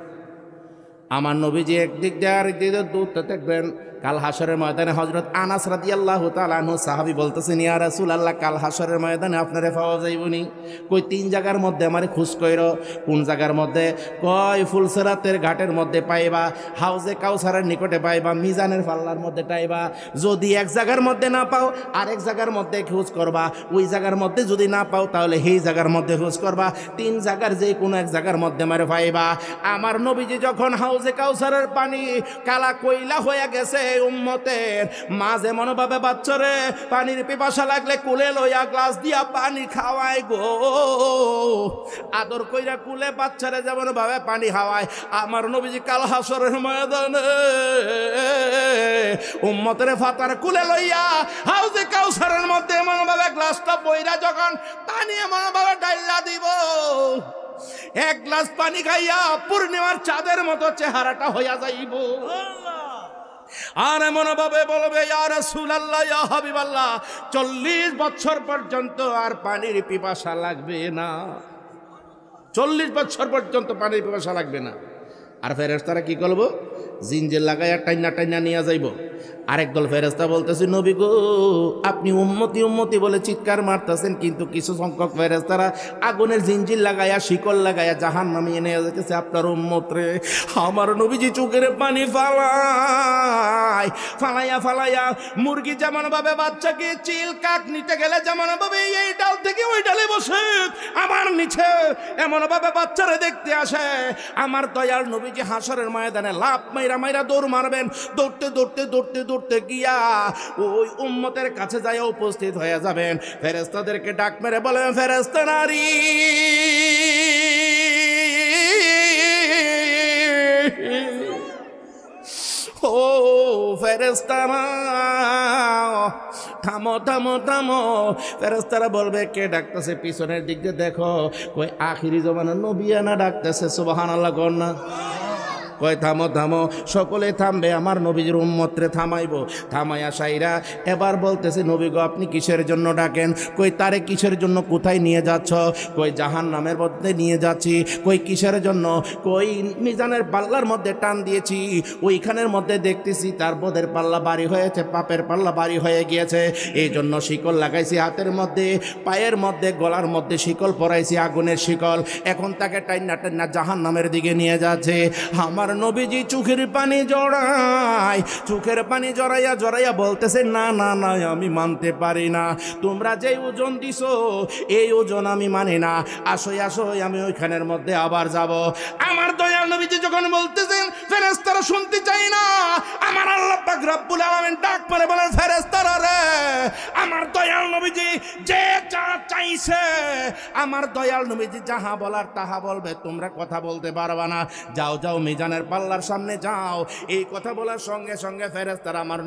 আমার নবীজি একদিক দিয়ে আরেক দিক দিয়ে দৌড়তে দেখবেন। কাল হাসরের ময়দানে হযরত আনাস রাদিয়াল্লাহু তাআলা আনহু সাহাবী বলতেছেন, ইয়া রাসূলুল্লাহ, কাল হাসরের ময়দানে আপনারে পাওয়া যাইবনি। কই 3 জায়গার মধ্যে আমারে খোঁজ কইরো। কোন জায়গার মধ্যে? কয় ফুলসেরাতের ঘাটের মধ্যে পাইবা, হাউজে কাউসারের নিকটে পাইবা, মিজানের পাল্লার মধ্যে পাইবা। যদি এক জায়গার মধ্যে না পাও আরেক জায়গার মধ্যে খোঁজ করবা, ওই জায়গার মধ্যে যদি না পাও তাহলে সেই জায়গার মধ্যে খোঁজ করবা। 3 জায়গার যে কোনো এক জায়গার মধ্যে আমারে পাইবা। আমার নবীজি যখন হাউজে কাউসারের পানি কালা কয়লা হয়ে গেছে, উম্মতের মা যেমন ভাবে বাচ্চারে পানির পিপাসা লাগলে কুলে লইয়া গ্লাস দিয়া পানি খাওয়ায় গো, আদর কইরা কুলে বাচ্চারে যেমন ভাবে পানি খাওয়ায়, আমার নবীজি কাল হাসরের ময়দানে উম্মতের ফাতার কুলে লইয়া হাউজে কাউসারের মধ্যে এমন ভাবে গ্লাসটা বইরা যখন পানি এমন ভাবে ডাইলা দিব, এক গ্লাস পানি খাইয়া পূর্ণিমার চাঁদের মতো চেহারাটা হইয়া যাইব। আর এমন ভাবে বলবে, ইয়া রাসূলুল্লাহ, ইয়া হাবিবাল্লাহ, 40 বছর পর্যন্ত আর পানির পিপাসা লাগবে না। 40 বছর পর্যন্ত পানির পিপাসা লাগবে না। আর ফেরেশতারা কি করব? জিঞ্জির লাগাইয়া টাইনা টাইনা নিয়ে যাইব। আরেক দল ফেরেশতা বলতেছে, নবী গো, আপনি উম্মতি উম্মতি বলে চিৎকার মারতেছেন, কিন্তু কিছু সংখ্যক ফেরেশতারা আগুনের জিঞ্জির লাগাইয়া শিকল লাগাইয়া জাহান্নামে নিয়ে যেতেছে আপনার উম্মত রে। আমার নবীজি চোখের পানি ফালাইয়া ফালাইয়া মুরগি যেমন ভাবে বাচ্চাকে চিল কাক নিতে গেলে যেমন ভাবে এই ডাল থেকে ওই ডালে বসে আমার নিচে এমন ভাবে বাচ্চারে দেখতে আসে, আমার দয়াল নবীজি হাসরের ময়দানে লাফ মাইরা মাইরা দৌড় মারবেন। দৌড়তে দৌড়তে দৌড়তে দৌড়তে গিয়া ওই উম্মতের কাছে যায় উপস্থিত হয়ে যাবেন। ফেরেশতাদেরকে ডাক মেরে বলেন, ফেরেশতা নারী, ও ফেরেশতারা থামো থামো থামো। ফেরেশতারা বলবে কে ডাকতেছে, পিছনের দিক দিয়ে দেখো, কই আখিরি জমানার নবী আনা ডাকতেছে। সুবহানাল্লাহ কর না। কয় থামো থামো, সকলে থামবে, আমার নবীজির উম্মতরে থামাইবো। থামাইয়া সাইরা এবার বলতেছে নবী গো আপনি কিসের জন্য ডাকেন? কই তারে কিসের জন্য, কোথায় নিয়ে যাচ্ছ? কই জাহান্নামের মধ্যে নিয়ে যাচ্ছি। কই কিসের জন্য? কই মিজানের পাল্লার মধ্যে টান দিয়েছি, ওইখানের মধ্যে দেখতেছি তার বোধের পাল্লা বাড়ি হয়েছে, পাপের পাল্লা বাড়ি হয়ে গিয়েছে, এই জন্য শিকল লাগাইছি হাতের মধ্যে, পায়ের মধ্যে, গলার মধ্যে শিকল পরাইছি, আগুনের শিকল। এখন তাকে টাইনা টাইনা জাহান্নামের দিকে নিয়ে যাচ্ছে। আমার নবীজি চোখের পানি জড়ায়, চোখের পানি জড়াইয়া জড়াইয়া বলতেছে না না না, আমি মানতে পারি না, তোমরা যে ওজন দিছো এই ওজন আমি মানি না, আসোই আসোই আমি ওইখানের মধ্যে আবার যাব। আমার দয়াল নবীজি যখন বলতেছেন ফেরেশতারা শুনতে চাই না, আমার আল্লাহ পাক রব্বুল আলামিন ডাক পরে বলেন ফেরেশতারা রে, আমার দয়াল নবীজি যে যা চাইছে, আমার দয়াল নবীজি যাহা বলার তাহা বলবে, তোমরা কথা বলতে পারবা না, যাও যাও মিজানের পাল্লার সামনে যাও। এই কথা বলার সঙ্গে সঙ্গে ফেরেশতারা আমার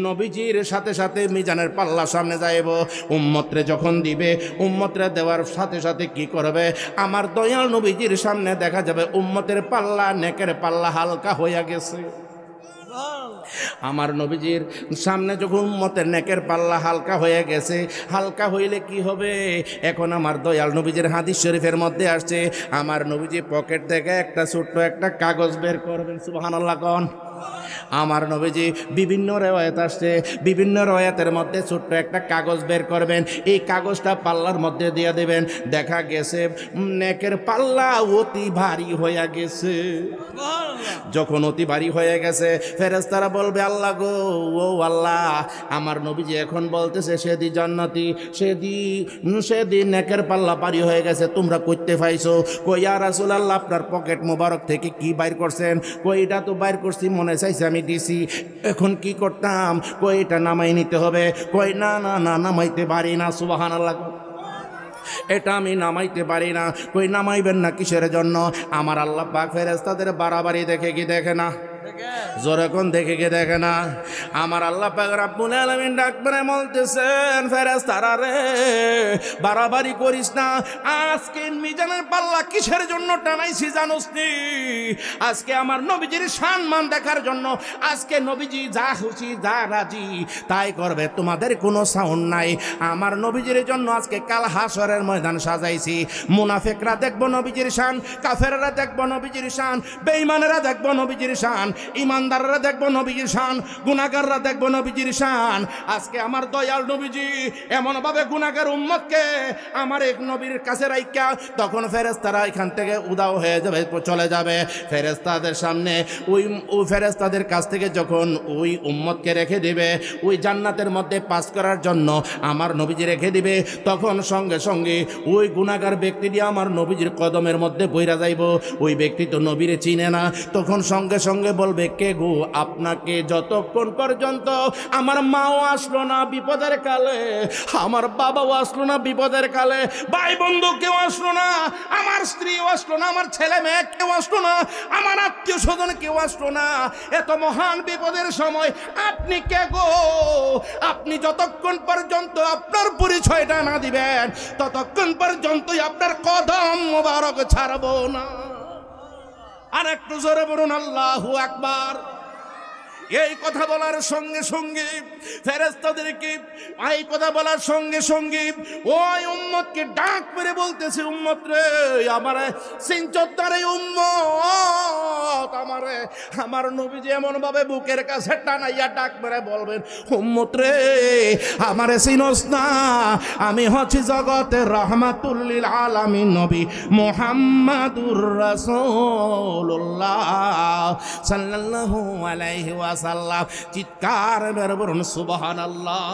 নবীজির সাথে সাথে মিজানের পাল্লার সামনে যাইব। উম্মতরে যখন দিবে, উম্মতরে দেওয়ার সাথে সাথে কি করবে, আমার দয়াল নবীজির সামনে দেখা যাবে উম্মতের পাল্লা, নেকের পাল্লা হালকা হইয়া গেছে। আমার নবীজির সামনে যখন উম্মতের নেকের পাল্লা হালকা হয়ে গেছে, হালকা হইলে কি হবে, এখন আমার দয়াল নবীজির হাদিস শরীফের মধ্যে আসছে, আমার নবীজি পকেট থেকে একটা ছোট্ট একটা কাগজ বের করবেন। সুবহানাল্লাহ কোন। আমার নবীজি বিভিন্ন রেওয়ায়াত আসছে, বিভিন্ন রেওয়ায়াতের মধ্যে ছোট্ট একটা কাগজ বের করবেন, এই কাগজটা পাল্লার মধ্যে দিয়ে দেবেন। দেখা গেছে নেকের পাল্লা অতি ভারী হয়ে গেছে। যখন অতি ভারী হয়ে গেছে, ফেরেশতারা বলবে আল্লাহ গো, ও আল্লাহ, আমার নবীজি এখন বলতেছে সেদি জান্নাতি, সেদি নেকের পাল্লা ভারী হয়ে গেছে, তোমরা কইতে পাইছো? কই ইয়া রাসূলুল্লাহ আপনার পকেট মোবারক থেকে কি বাইর করছেন? কই এটা তো বাইর করছি, মনে চাইছে আমি দিছি, এখন কি করতাম? কই এটা নামাই নিতে হবে। কই না না না, নামাইতে পারি না। সুবহানাল্লাহ, এটা আমি নামাইতে পারি না। কই নামাইবেন না কিসের জন্য? আমার আল্লাহ পাক ফেরেশতাদের বাড়াবাড়ি দেখে কি দেখে না? জোরে কোন দেখে কি দেখে না? আমার আল্লাহ পাক রব্বুল আলামিন ডাক করে বলতেছেন ফেরেশতারা রে, বাড়াবাড়ি করিস না। আজকে মিজানের পাল্লা কিসের জন্য টানাইছি জানোস নি? আজকে আমার নবীজির সম্মান দেখার জন্য। আজকে নবীজি যা খুশি, যা রাজি তাই করবে, তোমাদের কোনো সাউন্ড নাই। আমার নবীজির জন্য আজকে কাল হাসরের ময়দান সাজাইছি। মুনাফিকরা দেখবো নবীজির শান, কাফেররা দেখবো নবীজির শান, বেঈমানেরা দেখবো নবীজির শান, ইমানদাররা দেখবো নবীজির শান, গুনাহগাররা দেখবো নবীজির শান। আজকে আমার দয়াল নবীজি এমন ভাবে গুনাহগার উম্মতকে আমার এক নবীর কাছে রাইখা, তখন ফেরেশতারা এখান থেকে উদাও হয়ে যাবে, চলে যাবে। ফেরেশতাদের সামনে ওই ফেরেশতাদের কাছ থেকে যখন ওই উম্মতকে রেখে দিবে, ওই জান্নাতের মধ্যে পাস করার জন্য আমার নবীজি রেখে দিবে, তখন সঙ্গে সঙ্গে ওই গুনাহগার ব্যক্তিটি আমার নবীজির কদমের মধ্যে বইরা যাইব। ওই ব্যক্তি তো নবীরে চিনে না, তখন সঙ্গে সঙ্গে বলবে কে গো আপনাকে? যতক্ষণ পর্যন্ত আমার মাও আসলো না বিপদের কালে, আমার বাবাও আসলো না বিপদের কালে, ভাই বন্ধু কেউ আসলো না, আমার স্ত্রীও আসলো না, আমার ছেলে মেয়ে কেউ আসলো না, আমার আত্মীয় স্বজন কেউ আসলো না, এত মহান বিপদের সময় আপনি কে গো? আপনি যতক্ষণ পর্যন্ত আপনার পরিচয়টা না দিবেন, ততক্ষণ পর্যন্তই আপনার কদম মোবারক ছাড়বো না। আর একটু জোরে বলুন আল্লাহু আকবার। এই কথা বলার সঙ্গে সঙ্গে ফেরেশতাদেরকে, এই কথা বলার সঙ্গে সঙ্গে ওই উম্মতকে ডাক করে বলতেছে, উম্মত রে, আমারে সিনচত্তারে উম্মত, আমার নবীজি এমন ভাবে বুকের কাছে টানাইয়া ডাক মেরে বলবেন, উম্মত রে, আমারে চিনোস না? আমি হচ্ছি জগতের রাহমাতুল লিল আলামিন নবী মুহাম্মাদুর রাসূলুল্লাহ সাল্লাল্লাহু আলাইহি ওয়াসাল্লাম। চিৎকার মেরে বলুন সুবহানাল্লাহ।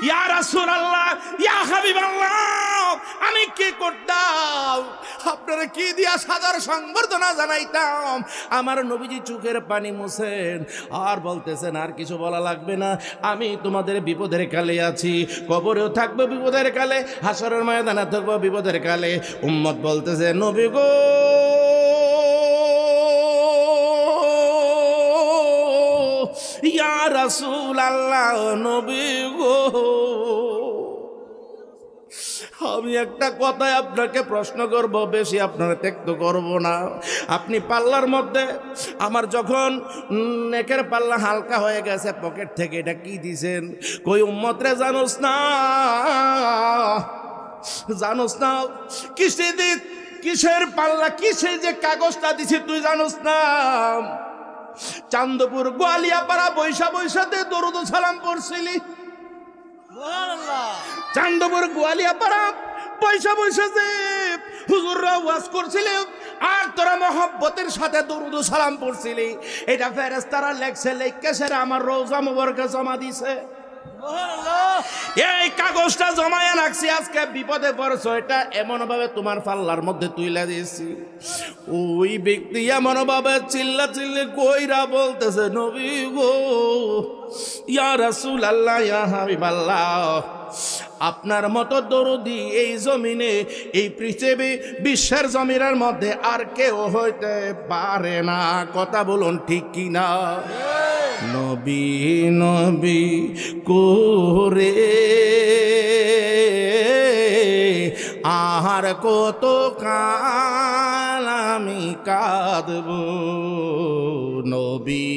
ইয়া রাসূলুল্লাহ, ইয়া হাবিবাল্লাহ, আমি কি করতাম? আপনারা কি দিয়া সাদর সংবর্ধনা জানাইতাম? আমার নবীজি চোখের পানি মুছেন আর বলতেছেন আর কিছু বলা লাগবে না, আমি তোমাদের বিপদের কালে আছি, কবরেও থাকবো বিপদের কালে, হাসরের ময়দানে থাকবো বিপদের কালে। উম্মত বলতেছে নবী গো, ইয়া রাসূলুল্লাহ নবী গো, আমি একটা কথায় আপনাকে প্রশ্ন করব, বেশি আপনারা ত্যক্ত করব না। আপনি পাল্লার মধ্যে আমার যখন নেকের পাল্লা হালকা হয়ে গেছে, পকেট থেকে এটা কি দিছেন? কই উম্মত রে জানোস না, জানোস না কিসের পাল্লা, কিসের যে কাগজটা দিছি তুই জানোস না? চান্দপুর গোয়ালিয়াপাড়া বৈশা বৈশাতে দরুদ ও সালাম পড়ছিলি। চান্দপুর গোয়ালিয়াপাড়া পয়সা পয়সা যে হুজুররা ওয়াজ করছিলে আর তোরা মহব্বতের সাথে দরুদ ও সালাম পড়ছিলি, এটা ফেরেশতারা লেখছে, লেখকে সেরা আমার রওজা মুবারকে জমা দিছে। এই কাগজটা জমায়া রাখছি, আজকে বিপদে পড়ছো, এটা এমন ভাবে তোমার পাল্লার মধ্যে তুইলা দিয়েছি। ওই ব্যক্তি এমন ভাবে চিল্লা চিল্লি কইরা বলতেছে, নবী গো, ইয়া রাসূলুল্লাহ, ইয়া হাবিবাল্লাহ, আপনার মতো দরদি এই জমিনে, এই পৃথিবী বিশ্বের জমিনের মধ্যে আর কেউ হইতে পারে না। কথা বলুন ঠিক কি না? নবী নবী করে আহার কত কাল আমি কাঁদব, নবী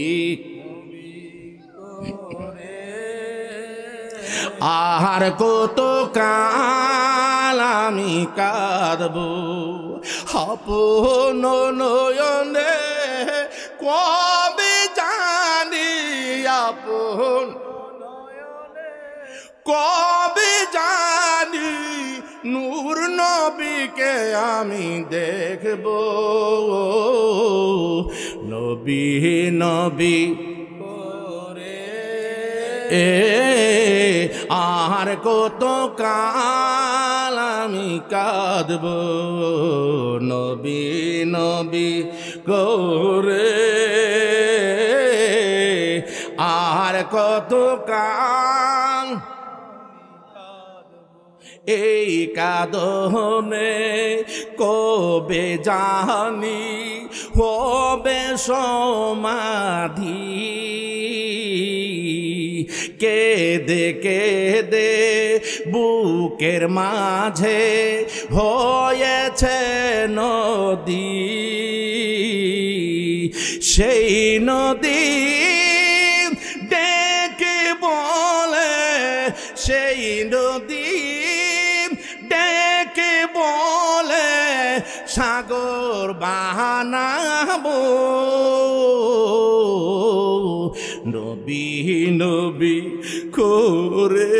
আহার কত কাল আমি কাঁদব, আপন নয়নে কবে জানি, আপন কবে জানি নূর নবীকে আমি দেখব, নবী নবী আর কত কাল আমি কাঁদব, নবী নবী করে আর কত কাল। এই কাঁদনে কবে জানি হবে সমাধি, কেঁদে কেঁদে বুকের মাঝে হয়েছে নদী, সেই নদী ডেকে বলে, সেই নদী ডেকে বলে সাগর বানাবো, নবী নবী করে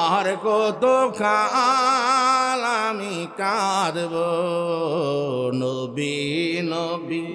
আর কত কাল আমি কাঁদব, নবী নবী।